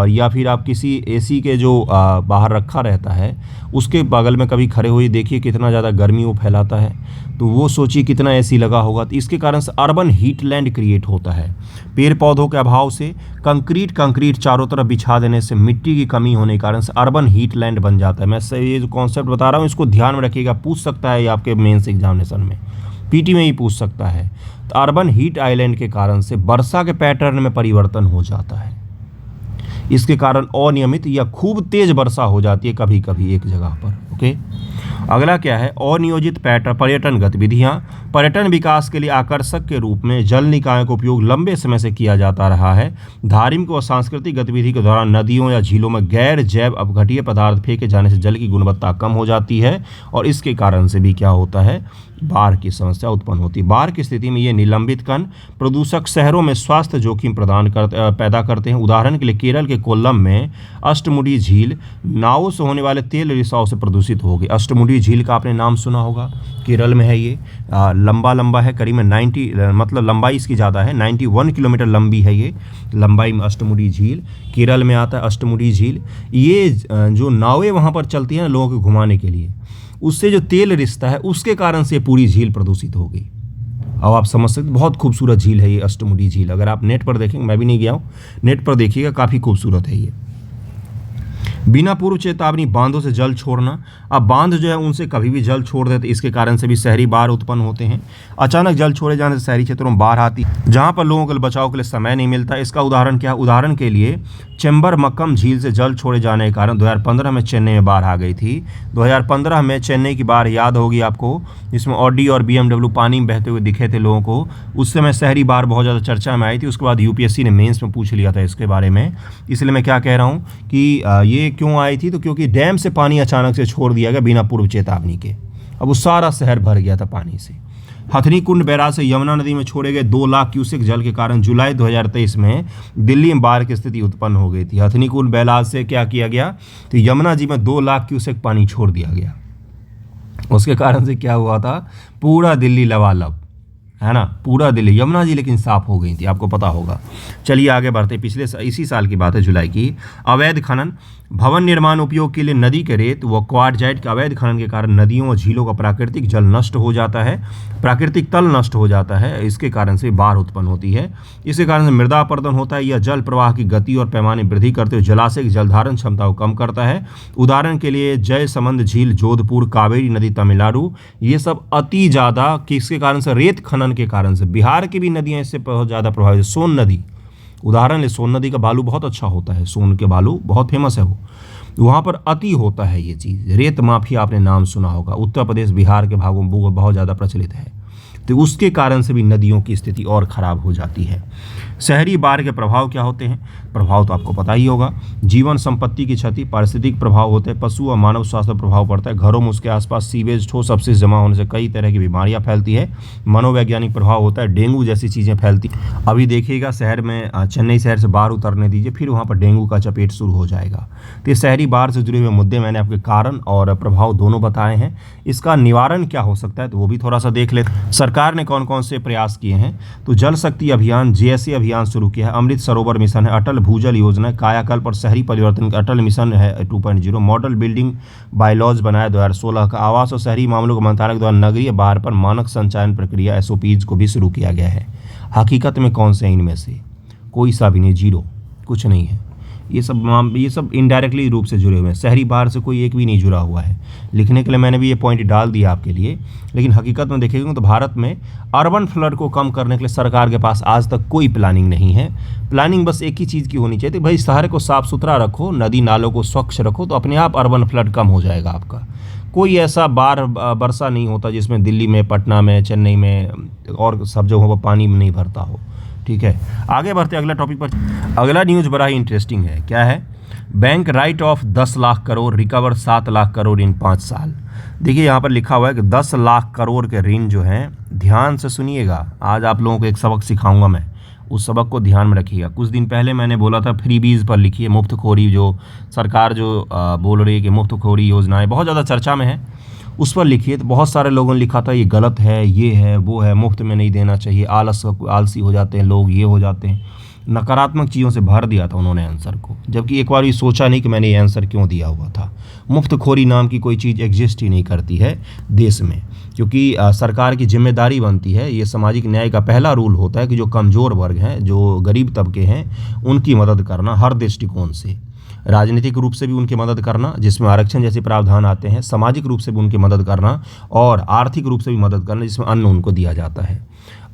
या फिर आप किसी एसी के जो बाहर रखा रहता है उसके बगल में कभी खड़े होइए, देखिए कितना ज़्यादा गर्मी वो फैलाता है। तो वो सोचिए कितना एसी लगा होगा। तो इसके कारण से अर्बन हीटलैंड क्रिएट होता है। पेड़ पौधों के अभाव से कंक्रीट चारों तरफ बिछा देने से, मिट्टी की कमी होने के कारण से अर्बन हीटलैंड बन जाता है। मैं ये जो कॉन्सेप्ट बता रहा हूँ इसको ध्यान में रखिएगा, पूछ सकता है ये आपके मेंस एग्जामिनेशन में, पीटी में ही पूछ सकता है। तो अर्बन हीट आइलैंड के कारण से वर्षा के पैटर्न में परिवर्तन हो जाता है। इसके कारण अनियमित या खूब तेज वर्षा हो जाती है कभी कभी एक जगह पर। ओके, अगला क्या है, अनियोजित पर्यटन गतिविधियां। पर्यटन विकास के लिए आकर्षक के रूप में जल निकायों का उपयोग लंबे समय से किया जाता रहा है। धार्मिक व सांस्कृतिक गतिविधि के दौरान नदियों या झीलों में गैर जैव अपघटीय पदार्थ फेंके जाने से जल की गुणवत्ता कम हो जाती है, और इसके कारण से भी क्या होता है, बाढ़ की समस्या उत्पन्न होती है। बाढ़ की स्थिति में ये निलंबित कण प्रदूषक शहरों में स्वास्थ्य जोखिम पैदा करते हैं। उदाहरण के लिए केरल के कोल्लम में अष्टमुडी झील नावों से होने वाले तेल रिसाव से प्रदूषित हो गई। अष्टमुडी झील का आपने नाम सुना होगा, केरल में है ये। लंबा है, करीब 90 मतलब लंबाई इसकी ज़्यादा है, 91 किलोमीटर लंबी है ये लंबाई में अष्टमुडी झील, केरल में आता है अष्टमुडी झील। ये जो नावें वहाँ पर चलती हैं ना लोगों को घुमाने के लिए, उससे जो तेल रिश्ता है उसके कारण से पूरी झील प्रदूषित हो गई। अब आप समझ सकते, बहुत खूबसूरत झील है ये अष्टमुडी झील। अगर आप नेट पर देखेंगे, मैं भी नहीं गया हूँ, नेट पर देखिएगा, काफ़ी खूबसूरत है ये। बिना पूर्व चेतावनी बांधों से जल छोड़ना। अब बांध जो है उनसे कभी भी जल छोड़ देते, इसके कारण से भी शहरी बाढ़ उत्पन्न होते हैं। अचानक जल छोड़े जाने से शहरी क्षेत्रों में बाढ़ आती, जहां पर लोगों के बचाव के लिए समय नहीं मिलता। इसका उदाहरण क्या, उदाहरण के लिए चेंबरमक्कम झील से जल छोड़े जाने के कारण 2015 में चेन्नई में बाढ़ आ गई थी। 2015 में चेन्नई की बाढ़ याद होगी आपको, जिसमें ऑडी और बीएमडब्ल्यू पानी में बहते हुए दिखे थे लोगों को। उस समय शहरी बाढ़ बहुत ज़्यादा चर्चा में आई थी। उसके बाद यूपीएससी ने मेंस में पूछ लिया था इसके बारे में। इसलिए मैं क्या कह रहा हूँ कि ये क्यों आई थी, तो क्योंकि डैम से पानी अचानक से छोड़ दिया गया बिना पूर्व चेतावनी के। अब वो सारा शहर भर गया था पानी से। हथनी कुंड बैराज से यमुना नदी में छोड़े गए 2 लाख क्यूसेक जल के कारण जुलाई 2023 में दिल्ली में बाढ़ की स्थिति उत्पन्न हो गई थी। हथनी कुंड बैराज से क्या किया गया, तो यमुना जी में 2 लाख क्यूसेक पानी छोड़ दिया गया। उसके कारण से क्या हुआ था, पूरा दिल्ली लबालब, है ना, पूरा दिल्ली। यमुना जी लेकिन साफ हो गई थी, आपको पता होगा। चलिए आगे बढ़ते, इसी साल की बात है, जुलाई की। अवैध खनन, भवन निर्माण उपयोग के लिए नदी के रेत व क्वार्टजाइट के अवैध खनन के कारण नदियों और झीलों का प्राकृतिक जल नष्ट हो जाता है, प्राकृतिक तल नष्ट हो जाता है। इसके कारण से बाढ़ उत्पन्न होती है। इसके कारण से मृदा अपरदन होता है। यह जल प्रवाह की गति और पैमाने वृद्धि करते हुए जलाशय की जलधारण क्षमता को कम करता है। उदाहरण के लिए जयसमंद झील जोधपुर, कावेरी नदी तमिलनाडु, ये सब अति ज़्यादा किसके कारण से, रेत खनन के कारण से। बिहार की भी नदियाँ इससे बहुत ज़्यादा प्रभावित। सोन नदी, उदाहरण ले, सोन नदी का बालू बहुत अच्छा होता है, सोन के बालू बहुत फेमस है वो, वहाँ पर अति होता है ये चीज़। रेत माफिया आपने नाम सुना होगा, उत्तर प्रदेश बिहार के भागों में बहुत ज़्यादा प्रचलित है। तो उसके कारण से भी नदियों की स्थिति और ख़राब हो जाती है। शहरी बाढ़ के प्रभाव क्या होते हैं, प्रभाव तो आपको पता ही होगा। जीवन संपत्ति की क्षति, पारिस्थितिक प्रभाव होते हैं, पशु और मानव स्वास्थ्य पर प्रभाव पड़ता है। घरों में उसके आसपास सीवेज, ठोस अपशिष्ट जमा होने से कई तरह की बीमारियां फैलती है। मनोवैज्ञानिक प्रभाव होता है, डेंगू जैसी चीज़ें फैलती। अभी देखिएगा शहर में, चेन्नई शहर से बाहर उतरने दीजिए, फिर वहाँ पर डेंगू का चपेट शुरू हो जाएगा। तो ये शहरी बाढ़ से जुड़े हुए मुद्दे मैंने आपके कारण और प्रभाव दोनों बताए हैं। इसका निवारण क्या हो सकता है, तो वो भी थोड़ा सा देख लेते। सरकार ने कौन कौन से प्रयास किए हैं, तो जल शक्ति अभियान, जेएसए अभियान शुरू किया है, अमृत सरोवर मिशन है, अटल भूजल योजना, कायाकल्प और शहरी परिवर्तन का अटल मिशन है 2.0, मॉडल बिल्डिंग बायलॉज बनाया 2016 का, आवास और शहरी मामलों के मंत्रालय द्वारा नगरीय बाढ़ पर मानक संचालन प्रक्रिया एसओपीज को भी शुरू किया गया है। हकीकत में कौन से इनमें से, कोई सा भी नहीं, जीरो, कुछ नहीं है। ये सब इनडायरेक्टली रूप से जुड़े हुए हैं। शहरी बाहर से कोई एक भी नहीं जुड़ा हुआ है। लिखने के लिए मैंने भी ये पॉइंट डाल दिया आपके लिए, लेकिन हकीकत में देखेंगे तो भारत में अर्बन फ्लड को कम करने के लिए सरकार के पास आज तक कोई प्लानिंग नहीं है। प्लानिंग बस एक ही चीज़ की होनी चाहिए, भाई शहर को साफ़ सुथरा रखो, नदी नालों को स्वच्छ रखो, तो अपने आप अर्बन फ्लड कम हो जाएगा आपका। कोई ऐसा बरसा नहीं होता जिसमें दिल्ली में, पटना में, चेन्नई में और सब जगहों पर पानी नहीं भरता हो। ठीक है, आगे बढ़ते अगला टॉपिक पर। अगला न्यूज़ बड़ा ही इंटरेस्टिंग है। क्या है? Bank write off 10 lakh crore, recover 7 lakh crore इन 5 साल। देखिए यहाँ पर लिखा हुआ है कि 10 लाख करोड़ के ऋण जो हैं, ध्यान से सुनिएगा, आज आप लोगों को एक सबक सिखाऊंगा मैं, उस सबक को ध्यान में रखिएगा। कुछ दिन पहले मैंने बोला था फ्रीबीज पर लिखिए, मुफ्तखोरी, जो सरकार जो बोल रही है कि मुफ्तखोरी योजनाएं बहुत ज़्यादा चर्चा में है, उस पर लिखिए। तो बहुत सारे लोगों ने लिखा था ये गलत है, ये है, वो है, मुफ्त में नहीं देना चाहिए, आलसी हो जाते हैं लोग, ये हो जाते हैं, नकारात्मक चीज़ों से भर दिया था उन्होंने आंसर को, जबकि एक बार भी सोचा नहीं कि मैंने ये आंसर क्यों दिया हुआ था। मुफ्तखोरी नाम की कोई चीज़ एग्जिस्ट ही नहीं करती है देश में, क्योंकि सरकार की जिम्मेदारी बनती है, ये सामाजिक न्याय का पहला रूल होता है कि जो कमज़ोर वर्ग हैं, जो गरीब तबके हैं, उनकी मदद करना हर दृष्टिकोण से। राजनीतिक रूप से भी उनकी मदद करना, जिसमें आरक्षण जैसे प्रावधान आते हैं, सामाजिक रूप से भी उनकी मदद करना, और आर्थिक रूप से भी मदद करना, जिसमें अन्न उनको दिया जाता है।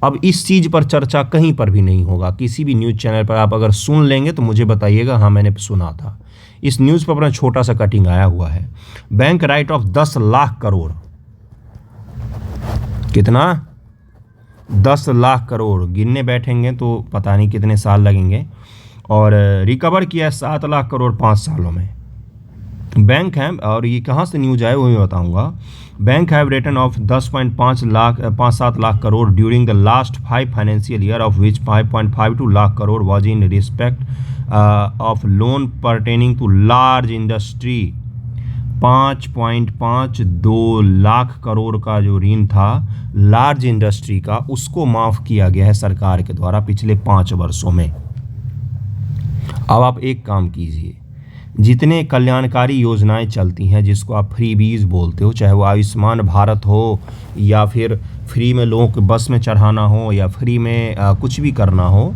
अब इस चीज़ पर चर्चा कहीं पर भी नहीं होगा, किसी भी न्यूज़ चैनल पर आप अगर सुन लेंगे तो मुझे बताइएगा, हाँ मैंने सुना था। इस न्यूज़पेपर में छोटा सा कटिंग आया हुआ है। Bank write off 10 lakh crore, कितना? 10 लाख करोड़। गिनने बैठेंगे तो पता नहीं कितने साल लगेंगे। और रिकवर किया है 7 लाख करोड़ 5 सालों में। बैंक है, और ये कहाँ से न्यूज आए वो मैं बताऊंगा। Bank have return of 10.5-7 lakh crore during the last 5 financial year, of which 5.52 lakh crore was in respect of loan pertaining to large industry. 5.52 lakh crore का जो ऋण था लार्ज इंडस्ट्री का, उसको माफ़ किया गया है सरकार के द्वारा पिछले 5 वर्षों में। अब आप एक काम कीजिए, जितने कल्याणकारी योजनाएं चलती हैं, जिसको आप फ्रीबीज बोलते हो, चाहे वो आयुष्मान भारत हो, या फिर फ्री में लोगों को बस में चढ़ाना हो, या फ्री में कुछ भी करना हो,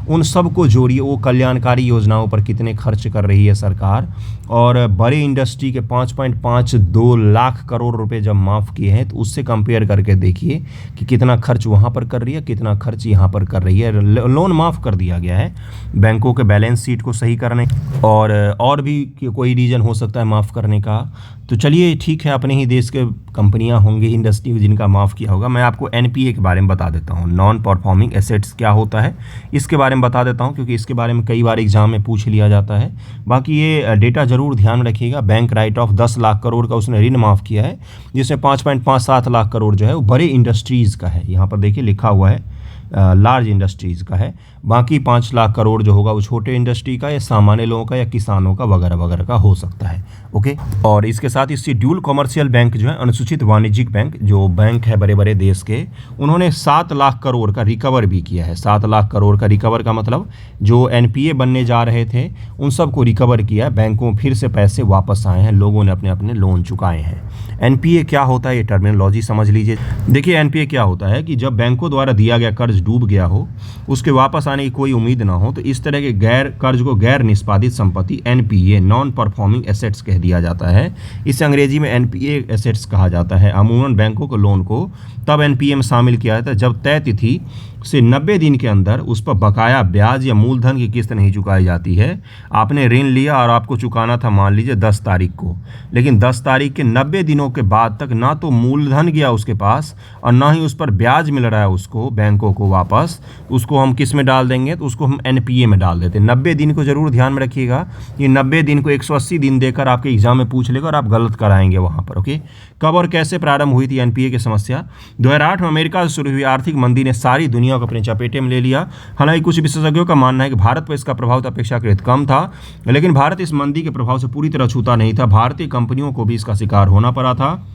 उन सब को जोड़िए। वो कल्याणकारी योजनाओं पर कितने खर्च कर रही है सरकार, और बड़े इंडस्ट्री के 5.52 लाख करोड़ रुपए जब माफ़ किए हैं, तो उससे कंपेयर करके देखिए कि कितना खर्च वहाँ पर कर रही है, कितना खर्च यहाँ पर कर रही है। लोन माफ़ कर दिया गया है बैंकों के बैलेंस शीट को सही करने, और भी कोई रीज़न हो सकता है माफ़ करने का। तो चलिए ठीक है, अपने ही देश के कंपनियां होंगी, इंडस्ट्री जिनका माफ़ किया होगा। मैं आपको एनपीए के बारे में बता देता हूं, नॉन परफॉर्मिंग एसेट्स क्या होता है इसके बारे में बता देता हूं, क्योंकि इसके बारे में कई बार एग्जाम में पूछ लिया जाता है। बाकी ये डेटा ज़रूर ध्यान रखिएगा। Bank write off 10 lakh crore का उसने ऋण माफ़ किया है, जिसमें 5.57 लाख करोड़ जो है वो बड़े इंडस्ट्रीज़ का है। यहाँ पर देखिए लिखा हुआ है लार्ज इंडस्ट्रीज़ का है। बाकी 5 लाख करोड़ जो होगा वो छोटे इंडस्ट्री का, या सामान्य लोगों का, या किसानों का वगैरह वगैरह का हो सकता है। ओके, और इसके साथ इस शेड्यूल कमर्शियल बैंक जो है, अनुसूचित वाणिज्यिक बैंक जो बैंक है बड़े बड़े देश के, उन्होंने 7 लाख करोड़ का रिकवर भी किया है। 7 लाख करोड़ का रिकवर का मतलब जो एनपीए बनने जा रहे थे उन सबको रिकवर किया है। बैंकों फिर से पैसे वापस आए हैं, लोगों ने अपने अपने लोन चुकाए हैं। एनपीए क्या होता है, ये टर्मिनोलॉजी समझ लीजिए। देखिए एनपीए क्या होता है कि जब बैंकों द्वारा दिया गया कर्ज डूब गया हो, उसके वापस आने की कोई उम्मीद ना हो, तो इस तरह के गैर कर्ज को गैर निष्पादित संपत्ति, एनपीए, नॉन परफॉर्मिंग एसेट्स कह दिया जाता है। इसे अंग्रेजी में एनपीए एसेट्स कहा जाता है। अमूमन बैंकों को लोन को तब एनपीए में शामिल किया जाता है जब तय तिथि से 90 दिन के अंदर उस पर बकाया ब्याज या मूलधन की किस्त नहीं चुकाई जाती है। आपने ऋण लिया और आपको चुकाना था मान लीजिए 10 तारीख को, लेकिन 10 तारीख के 90 दिनों के बाद तक ना तो मूलधन गया उसके पास और ना ही उस पर ब्याज मिल रहा है उसको, बैंकों को वापस, उसको हम किस में डाल देंगे, तो उसको हम एनपीए में डाल देते हैं। 90 दिन को जरूर ध्यान में रखिएगा, ये 90 दिन को 180 दिन देकर आपके एग्जाम में पूछ लेगा और आप गलत कराएंगे वहाँ पर। ओके, कब और कैसे प्रारंभ हुई थी एनपीए की समस्या? 2008 में अमेरिका से शुरू हुई आर्थिक मंदी ने सारी दुनिया को अपने चपेटे में ले लिया। हालांकि कुछ विशेषज्ञों का मानना है कि भारत पर इसका प्रभाव अपेक्षाकृत कम था, लेकिन भारत इस मंदी के प्रभाव से पूरी तरह छूता नहीं था। भारतीय कंपनियों को भी इसका शिकार होना पड़ा था।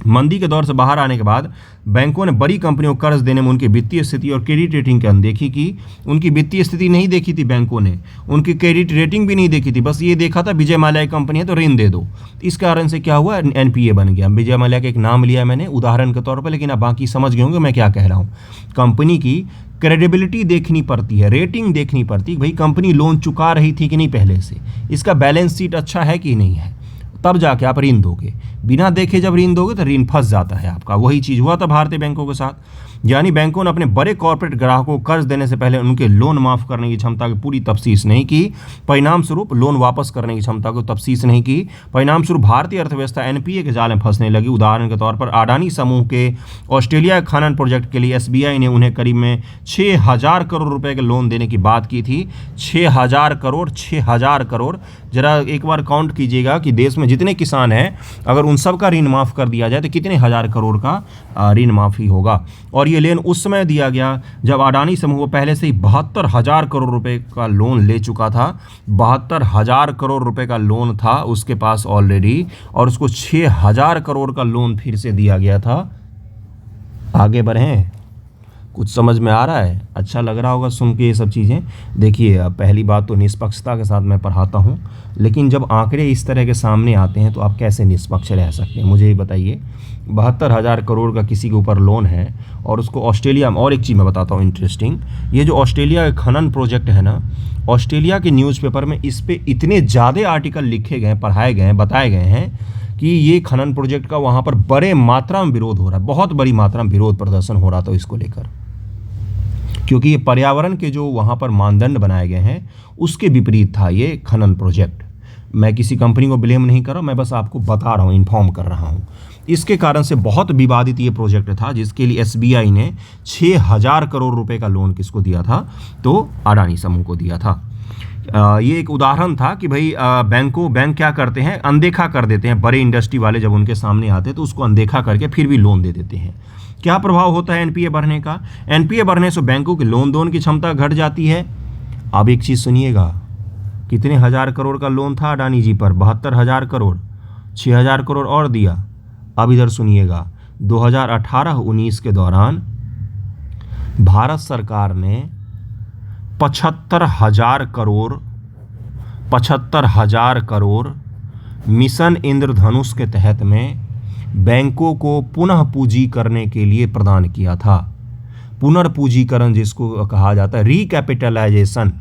मंदी के दौर से बाहर आने के बाद बैंकों ने बड़ी कंपनियों को कर्ज देने में उनकी वित्तीय स्थिति और क्रेडिट रेटिंग की अनदेखी की। उनकी वित्तीय स्थिति नहीं देखी थी बैंकों ने, उनकी क्रेडिट रेटिंग भी नहीं देखी थी, बस ये देखा था विजय माल्या की कंपनी है तो ऋण दे दो। इस कारण से क्या हुआ, एनपीए बन गया। विजय माल्या का एक नाम लिया मैंने उदाहरण के तौर पर, लेकिन आप बाकी समझ गए होंगे मैं क्या कह रहा हूँ। कंपनी की क्रेडिबिलिटी देखनी पड़ती है, रेटिंग देखनी पड़ती है, भाई कंपनी लोन चुका रही थी कि नहीं पहले से, इसका बैलेंस शीट अच्छा है कि नहीं है, तब जाके आप ऋण दोगे। बिना देखे जब ऋण दोगे तो ऋण फंस जाता है आपका। वही चीज़ हुआ था भारतीय बैंकों के साथ, यानी बैंकों ने अपने बड़े कॉर्पोरेट ग्राहकों को कर्ज देने से पहले उनके लोन माफ़ करने की क्षमता की पूरी तफ्सीस नहीं की, परिणाम स्वरूप लोन वापस करने की क्षमता को तफ्सीस नहीं की, परिणाम स्वरूप भारतीय अर्थव्यवस्था एनपीए के जाल में फंसने लगी। उदाहरण के तौर पर अडानी समूह के ऑस्ट्रेलिया खनन प्रोजेक्ट के लिए एसबीआई ने उन्हें करीब में 6,000 करोड़ रुपए के लोन देने की बात की थी। 6,000 करोड़, 6,000 करोड़, जरा एक बार काउंट कीजिएगा कि देश में जितने किसान हैं अगर उन सब का ऋण माफ़ कर दिया जाए तो कितने हज़ार करोड़ का ऋण माफ़ी होगा। और ये लोन उस समय दिया गया जब अडानी समूह पहले से ही 72,000 करोड़ रुपए का लोन ले चुका था। 72,000 करोड़ रुपए का लोन था उसके पास ऑलरेडी, और उसको 6,000 करोड़ का लोन फिर से दिया गया था। आगे बढ़ें, कुछ समझ में आ रहा है? अच्छा लग रहा होगा सुन के ये सब चीज़ें। देखिए, पहली बात तो निष्पक्षता के साथ मैं पढ़ाता हूँ, लेकिन जब आंकड़े इस तरह के सामने आते हैं तो आप कैसे निष्पक्ष रह सकते हैं, मुझे ये बताइए। 72,000 करोड़ का किसी के ऊपर लोन है और उसको ऑस्ट्रेलिया में, और एक चीज़ मैं बताता हूँ इंटरेस्टिंग, ये जो ऑस्ट्रेलिया का खनन प्रोजेक्ट है ना, ऑस्ट्रेलिया के न्यूज़पेपर में इस पर इतने ज़्यादा आर्टिकल लिखे गए, पढ़ाए गए, बताए गए हैं कि ये खनन प्रोजेक्ट का वहाँ पर बड़े मात्रा में विरोध हो रहा है, बहुत बड़ी मात्रा में विरोध प्रदर्शन हो रहा था इसको लेकर, क्योंकि ये पर्यावरण के जो वहाँ पर मानदंड बनाए गए हैं उसके विपरीत था ये खनन प्रोजेक्ट। मैं किसी कंपनी को ब्लेम नहीं कर रहा, मैं बस आपको बता रहा हूँ, इन्फॉर्म कर रहा हूँ। इसके कारण से बहुत विवादित ये प्रोजेक्ट था, जिसके लिए एसबीआई ने 6,000 करोड़ रुपए का लोन किसको दिया था, तो अडानी समूह को दिया था। ये एक उदाहरण था कि भाई बैंक क्या करते हैं, अनदेखा कर देते हैं। बड़े इंडस्ट्री वाले जब उनके सामने आते हैं तो उसको अनदेखा करके फिर भी लोन दे देते हैं। क्या प्रभाव होता है एनपीए बढ़ने का? एनपीए बढ़ने से बैंकों की लोन देने की क्षमता घट जाती है। अब एक चीज़ सुनिएगा, कितने हज़ार करोड़ का लोन था अडानी जी पर? 72,000 करोड़, 6,000 करोड़ और दिया। अब इधर सुनिएगा, 2018-19 के दौरान भारत सरकार ने 75,000 करोड़ मिशन इंद्रधनुष के तहत में बैंकों को पुनः पूंजी करने के लिए प्रदान किया था। पुनर्पूंजीकरण जिसको कहा जाता है, रिकैपिटलाइजेशन।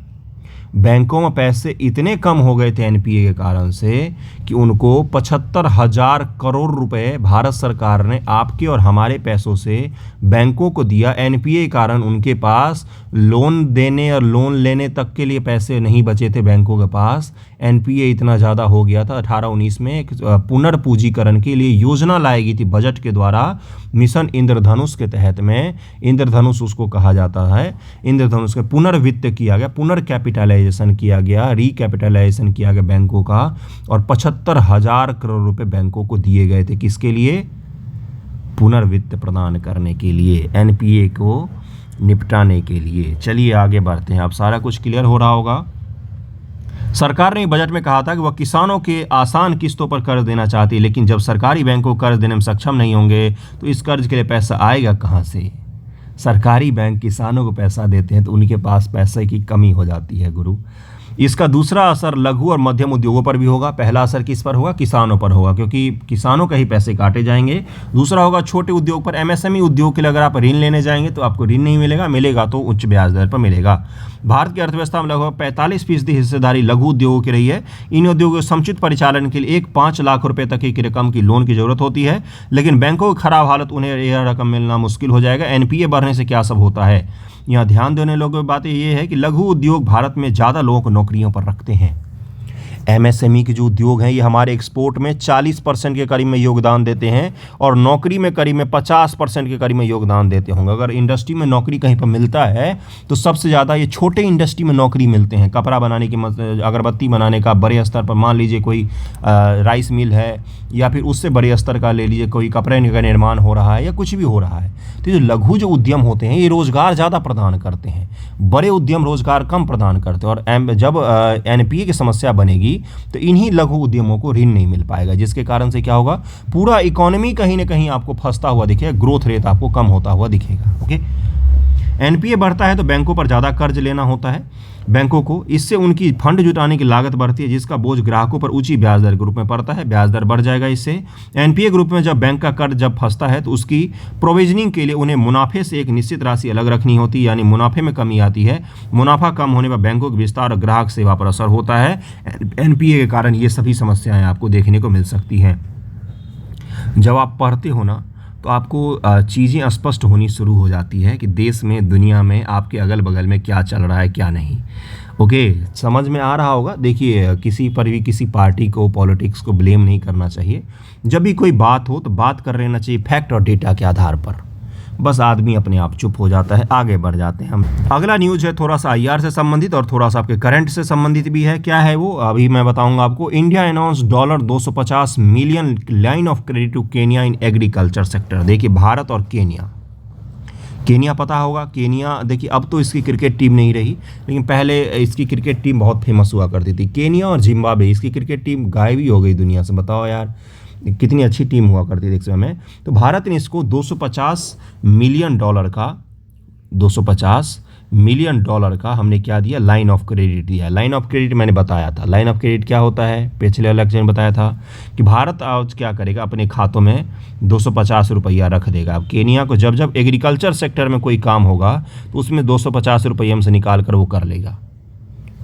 बैंकों में पैसे इतने कम हो गए थे एनपीए के कारण से कि उनको 75,000 करोड़ रुपए भारत सरकार ने आपके और हमारे पैसों से बैंकों को दिया। एनपीए के कारण उनके पास लोन देने और लोन लेने तक के लिए पैसे नहीं बचे थे बैंकों के पास। एनपीए इतना ज़्यादा हो गया था। 18-19 में एक पुनर्पूंजीकरण के लिए योजना लाई गई थी बजट के द्वारा, मिशन इंद्रधनुष के तहत में। इंद्रधनुष उसको कहा जाता है। इंद्रधनुष का पुनर्वित्त किया गया, पुनर्कैपिटलाइजेशन किया गया, रिकैपिटलाइजेशन किया गया बैंकों का, और 75,000 करोड़ रुपए बैंकों को दिए गए थे। किसके लिए? पुनर्वित्त प्रदान करने के लिए, एनपीए को निपटाने के लिए। चलिए आगे बढ़ते हैं। अब सारा कुछ क्लियर हो रहा होगा। सरकार ने बजट में कहा था कि वह किसानों के आसान किस्तों पर कर्ज देना चाहती है, लेकिन जब सरकारी बैंकों को कर्ज देने में सक्षम नहीं होंगे तो इस कर्ज के लिए पैसा आएगा कहाँ से? सरकारी बैंक किसानों को पैसा देते हैं तो उनके पास पैसे की कमी हो जाती है गुरु। इसका दूसरा असर लघु और मध्यम उद्योगों पर भी होगा। पहला असर किस पर होगा? किसानों पर होगा, क्योंकि किसानों का ही पैसे काटे जाएंगे। दूसरा होगा छोटे उद्योग पर। एमएसएमई उद्योग के लिए अगर आप ऋण लेने जाएंगे तो आपको ऋण नहीं मिलेगा, मिलेगा तो उच्च ब्याज दर पर मिलेगा। भारत की अर्थव्यवस्था में लगभग 45% हिस्सेदारी लघु उद्योगों की रही है। इन उद्योगों के समुचित परिचालन के लिए 5 लाख रुपए तक की रकम की लोन की जरूरत होती है, लेकिन बैंकों की खराब हालत उन्हें यह रकम मिलना मुश्किल हो जाएगा। एनपीए बढ़ने से क्या सब होता है? यहाँ ध्यान देने लोगों की बात ये है कि लघु उद्योग भारत में ज़्यादा लोगों को नौकरियों पर रखते हैं। एमएसएमई के जो उद्योग हैं ये हमारे एक्सपोर्ट में 40% के करीब में योगदान देते हैं और नौकरी में करीब में 50% के करीब में योगदान देते होंगे। अगर इंडस्ट्री में नौकरी कहीं पर मिलता है तो सबसे ज़्यादा ये छोटे इंडस्ट्री में नौकरी मिलते हैं। कपड़ा बनाने की, अगरबत्ती बनाने का बड़े स्तर पर, मान लीजिए कोई राइस मिल है, या फिर उससे बड़े स्तर का ले लीजिए कोई कपड़े का निर्माण हो रहा है या कुछ भी हो रहा है। तो जो लघु जो उद्यम होते हैं ये रोज़गार ज़्यादा प्रदान करते हैं, बड़े उद्यम रोज़गार कम प्रदान करते हैं। और जब एनपीए की समस्या बनेगी तो इन्हीं लघु उद्यमों को ऋण नहीं मिल पाएगा, जिसके कारण से क्या होगा? पूरा इकोनॉमी कहीं ना कहीं आपको फंसता हुआ दिखेगा, ग्रोथ रेट आपको कम होता हुआ दिखेगा। ओके, एनपीए बढ़ता है तो बैंकों पर ज़्यादा कर्ज लेना होता है बैंकों को, इससे उनकी फंड जुटाने की लागत बढ़ती है, जिसका बोझ ग्राहकों पर ऊंची ब्याज दर के रूप में पड़ता है। ब्याज दर बढ़ जाएगा इससे। एनपीए ग्रुप में जब बैंक का कर्ज जब फंसता है तो उसकी प्रोविजनिंग के लिए उन्हें मुनाफे से एक निश्चित राशि अलग रखनी होती है, यानी मुनाफे में कमी आती है। मुनाफा कम होने पर बैंकों के विस्तार और ग्राहक सेवा पर असर होता है। एनपीए के कारण ये सभी समस्याएं आपको देखने को मिल सकती हैं। जब आप पढ़ते हो ना तो आपको चीज़ें स्पष्ट होनी शुरू हो जाती है कि देश में, दुनिया में, आपके अगल बगल में क्या चल रहा है क्या नहीं। ओके, समझ में आ रहा होगा। देखिए, किसी पर भी किसी पार्टी को, पॉलिटिक्स को ब्लेम नहीं करना चाहिए। जब भी कोई बात हो तो बात कर लेना चाहिए फैक्ट और डेटा के आधार पर। बस आदमी अपने आप चुप हो जाता है, आगे बढ़ जाते हैं हम। अगला न्यूज़ है थोड़ा सा आईआर से संबंधित और थोड़ा सा आपके करंट से संबंधित भी है। क्या है वो, अभी मैं बताऊंगा आपको। India announce $250 million line of credit to Kenya in agriculture sector. देखिए, भारत और केन्या पता होगा। केन्या, देखिए अब तो इसकी क्रिकेट टीम नहीं रही, लेकिन पहले इसकी क्रिकेट टीम बहुत फेमस हुआ करती थी। केन्या और जिम्बाब्वे, इसकी क्रिकेट टीम गायब ही हो गई दुनिया से। बताओ यार, कितनी अच्छी टीम हुआ करती थी एक समय में। तो भारत ने इसको $250 मिलियन का हमने क्या दिया, लाइन ऑफ क्रेडिट दिया। लाइन ऑफ क्रेडिट मैंने बताया था। लाइन ऑफ क्रेडिट क्या होता है, पिछले लेक्चर में बताया था कि भारत आज क्या करेगा, अपने खातों में ₹250 रख देगा। अब केन्या को जब जब एग्रीकल्चर सेक्टर में कोई काम होगा तो उसमें ₹250 हमसे निकाल कर वो कर लेगा।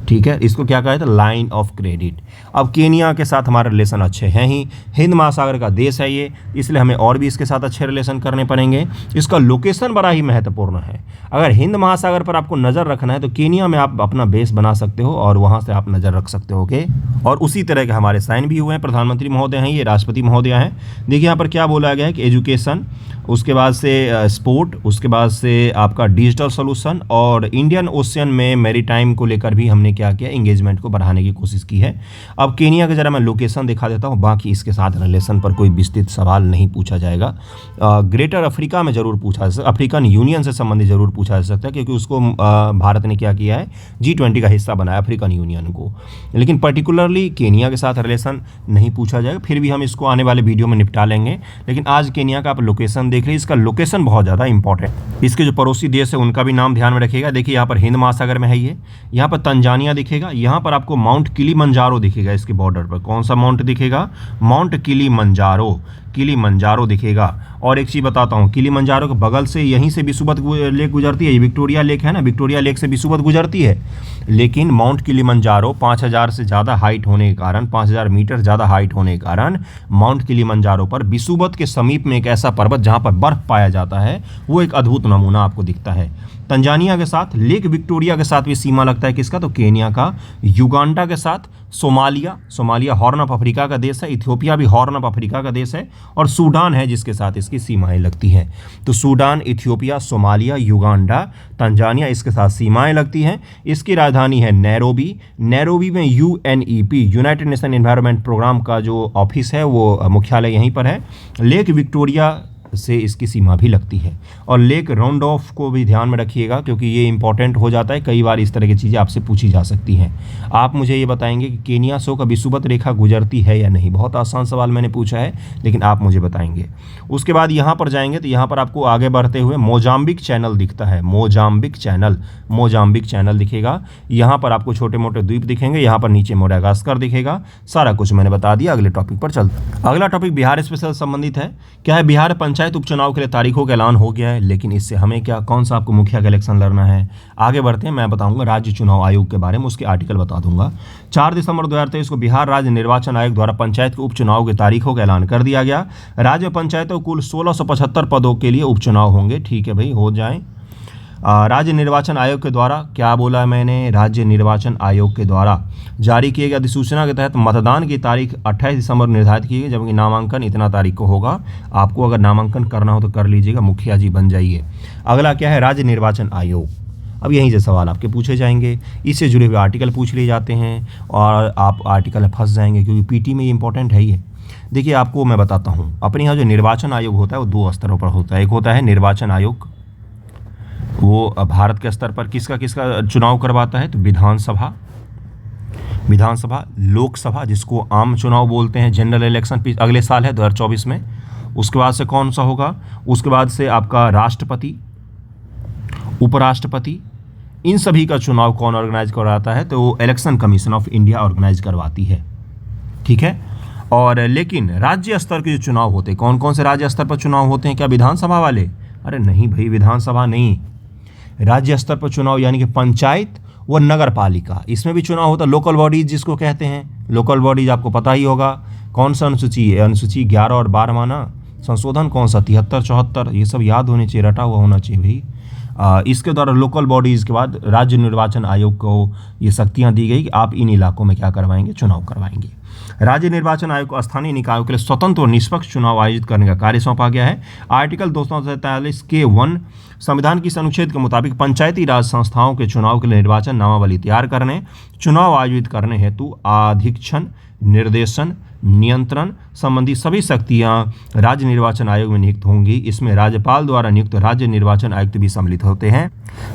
ठीक है, इसको क्या कहा था, लाइन ऑफ क्रेडिट। अब केन्या के साथ हमारे रिलेशन अच्छे हैं ही, हिंद महासागर का देश है ये, इसलिए हमें और भी इसके साथ अच्छे रिलेशन करने पड़ेंगे। इसका लोकेशन बड़ा ही महत्वपूर्ण है। अगर हिंद महासागर पर आपको नज़र रखना है तो केन्या में आप अपना बेस बना सकते हो और वहाँ से आप नज़र रख सकते हो। ओके, और उसी तरह के हमारे साइन भी हुए हैं। प्रधानमंत्री महोदय हैं, ये राष्ट्रपति महोदय हैं। देखिए यहाँ पर क्या बोला गया है कि एजुकेशन, उसके बाद से स्पोर्ट, उसके बाद से आपका डिजिटल सोल्यूशन और इंडियन ओशियन में मैरीटाइम को लेकर भी हमने क्या किया, एंगेजमेंट को बढ़ाने की कोशिश की है। अब केन्या का जरा मैं लोकेशन दिखा देता हूँ, बाकी इसके साथ रिलेशन पर कोई विस्तृत सवाल नहीं पूछा जाएगा। ग्रेटर अफ्रीका में ज़रूर पूछा जा सकता, अफ्रीकन यूनियन से संबंधित ज़रूर पूछा जा सकता है, क्योंकि उसको भारत ने क्या किया है, G20 का हिस्सा बनाया अफ्रीकन यूनियन को। लेकिन पर्टिकुलरली केन्या के साथ रिलेशन नहीं पूछा जाएगा, फिर भी हम इसको आने वाले वीडियो में निपटा लेंगे। लेकिन आज केन्या का आप लोकेशन देख रहे, इसका लोकेशन बहुत ज़्यादा इंपॉर्टेंट। इसके जो पड़ोसी देश है उनका भी नाम ध्यान में रखिएगा। देखिए यहाँ पर हिंद महासागर में है ये, यहाँ पर तंजानिया दिखेगा, यहाँ पर आपको माउंट किलीमंजारो दिखेगा। इसके बॉर्डर पर कौन सा माउंट दिखेगा, माउंट किलीमंजारो दिखेगा। और एक चीज़ बताता हूँ, किलीमंजारो के बगल से यहीं से विषुवत लेक गुजरती है। ये विक्टोरिया लेक है ना, विक्टोरिया लेक से विषुवत गुजरती है। लेकिन माउंट किलीमंजारो 5000 से ज़्यादा हाइट होने के कारण, 5000 मीटर ज़्यादा हाइट होने के कारण माउंट किलीमंजारो पर विषुवत के समीप में एक ऐसा पर्वत जहाँ पर बर्फ़ पाया जाता है, वो एक अद्भुत नमूना आपको दिखता है। तंजानिया के साथ, लेक विक्टोरिया के साथ भी सीमा लगता है किसका, तो केन्या का। युगांडा के साथ सोमालिया हॉर्न ऑफ अफ्रीका का देश है। इथियोपिया भी हॉर्न ऑफ अफ्रीका का देश है। और सूडान है जिसके साथ इसकी सीमाएं लगती हैं। तो Sudan, Ethiopia, Somalia, Uganda, Tanzania, इसके साथ सीमाएं लगती हैं। इसकी राजधानी है नैरोबी में UNEP, United Nation Environment Programme का जो ऑफिस है वो मुख्यालय यहीं पर है। लेक विक्टोरिया से इसकी सीमा भी लगती है। और लेक राउंडऑफ को भी ध्यान में रखिएगा, क्योंकि ये इंपॉर्टेंट हो जाता है। कई बार इस तरह की चीज़ें आपसे पूछी जा सकती हैं। आप मुझे ये बताएंगे कि केन्या से का विषुवत रेखा गुजरती है या नहीं। बहुत आसान सवाल मैंने पूछा है, लेकिन आप मुझे बताएंगे। उसके बाद यहाँ पर जाएंगे तो यहाँ पर आपको आगे बढ़ते हुए मोजाम्बिक चैनल दिखता है। मोजाम्बिक चैनल दिखेगा। यहाँ पर आपको छोटे मोटे द्वीप दिखेंगे। यहाँ पर नीचे मोडागास्कर दिखेगा। सारा कुछ मैंने बता दिया। अगले टॉपिक पर चलते। अगला टॉपिक बिहार स्पेशल संबंधित है। क्या है, बिहार पंचायत उपचुनाव के लिए तारीखों का ऐलान हो गया है, लेकिन इससे हमें क्या, कौन सा आपको मुखिया का इलेक्शन लड़ना है। आगे बढ़ते हैं, मैं बताऊंगा राज्य चुनाव आयोग के बारे में, उसके आर्टिकल बता दूंगा। 4 दिसंबर 2023 को बिहार राज्य निर्वाचन आयोग द्वारा पंचायत के उपचुनाव की तारीखों का ऐलान कर दिया गया। राज्य पंचायतों कुल 1675 पदों के लिए उपचुनाव होंगे। ठीक है भाई, हो जाए। राज्य निर्वाचन आयोग के द्वारा, क्या बोला मैंने, राज्य निर्वाचन आयोग के द्वारा जारी किए गए अधिसूचना के तहत मतदान की तारीख 28 दिसंबर निर्धारित की गई, जबकि नामांकन इतना तारीख को होगा। आपको अगर नामांकन करना हो तो कर लीजिएगा, मुखिया जी बन जाइए। अगला क्या है, राज्य निर्वाचन आयोग। अब यहीं से सवाल आपके पूछे जाएंगे, इससे जुड़े हुए आर्टिकल पूछ लिए जाते हैं और आप आर्टिकल में फंस जाएंगे, क्योंकि पीटी में ये इंपॉर्टेंट है ये। देखिए आपको मैं बताता हूँ, अपने यहाँ जो निर्वाचन आयोग होता है वो 2 स्तरों पर होता है। एक होता है निर्वाचन आयोग, वो भारत के स्तर पर किसका चुनाव करवाता है, तो विधानसभा, लोकसभा जिसको आम चुनाव बोलते हैं, जनरल इलेक्शन अगले साल है 2024 में। उसके बाद से कौन सा होगा, उसके बाद से आपका राष्ट्रपति, उपराष्ट्रपति, इन सभी का चुनाव कौन ऑर्गेनाइज करवाता है? तो election commission of India organise करवाती है। ठीक है। और लेकिन राज्य स्तर के जो चुनाव होते हैं, कौन कौन से राज्य स्तर पर चुनाव होते हैं? क्या विधानसभा वाले? अरे नहीं भाई, विधानसभा नहीं, राज्य स्तर पर चुनाव यानी कि पंचायत व नगर पालिका, इसमें भी चुनाव होता है। लोकल बॉडीज जिसको कहते हैं, लोकल बॉडीज आपको पता ही होगा। कौन सा अनुसूची है? अनुसूची 11 और 12 ना, संशोधन कौन सा 73, 74, ये सब याद होने चाहिए, रटा हुआ होना चाहिए भाई। इसके द्वारा लोकल बॉडीज़ के बाद राज्य निर्वाचन आयोग को ये शक्तियां दी गई कि आप इन इलाकों में क्या करवाएंगे? चुनाव करवाएंगे। राज्य निर्वाचन आयोग को स्थानीय निकायों के लिए स्वतंत्र और निष्पक्ष चुनाव आयोजित करने का कार्य सौंपा गया है। आर्टिकल 243 के 1 संविधान की इस अनुच्छेद के मुताबिक पंचायती राज संस्थाओं के चुनाव के लिए निर्वाचन नामावली तैयार करने, चुनाव आयोजित करने हेतु अधीक्षण, निर्देशन, नियंत्रण संबंधी सभी शक्तियां राज्य निर्वाचन आयोग में नियुक्त होंगी। इसमें राज्यपाल द्वारा नियुक्त राज्य निर्वाचन आयुक्त भी सम्मिलित होते हैं।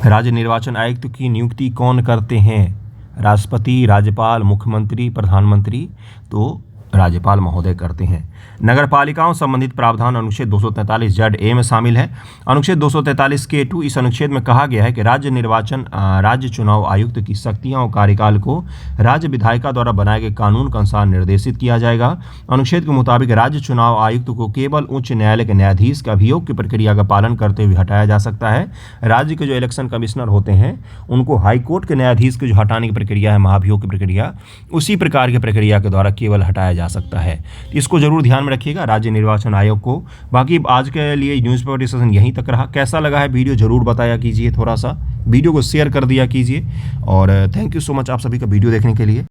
राज्य निर्वाचन आयुक्त की नियुक्ति कौन करते हैं? राष्ट्रपति, राज्यपाल, मुख्यमंत्री, प्रधानमंत्री, तो राज्यपाल महोदय करते हैं। नगर पालिकाओं संबंधित प्रावधान अनुच्छेद 243 जेड ए में शामिल है। अनुच्छेद 243 के 2 इस अनुच्छेद में कहा गया है कि राज्य चुनाव आयुक्त की शक्तियां और कार्यकाल को राज्य विधायिका द्वारा बनाए गए कानून के अनुसार निर्देशित किया जाएगा। अनुच्छेद के मुताबिक राज्य चुनाव आयुक्त को केवल उच्च न्यायालय के न्यायाधीश के अभियोग की प्रक्रिया का पालन करते हुए हटाया जा सकता है। राज्य के जो इलेक्शन कमिश्नर होते हैं उनको हाईकोर्ट के न्यायाधीश के जो हटाने की प्रक्रिया है, महाभियोग की प्रक्रिया, उसी प्रकार की प्रक्रिया के द्वारा केवल हटाया जा सकता है। इसको जरूर ध्यान में रखिएगा राज्य निर्वाचन आयोग को। बाकी आज के लिए न्यूज़पेपर डिस्कशन यहीं तक रहा। कैसा लगा है वीडियो जरूर बताया कीजिए, थोड़ा सा वीडियो को शेयर कर दिया कीजिए। और थैंक यू सो मच आप सभी का वीडियो देखने के लिए।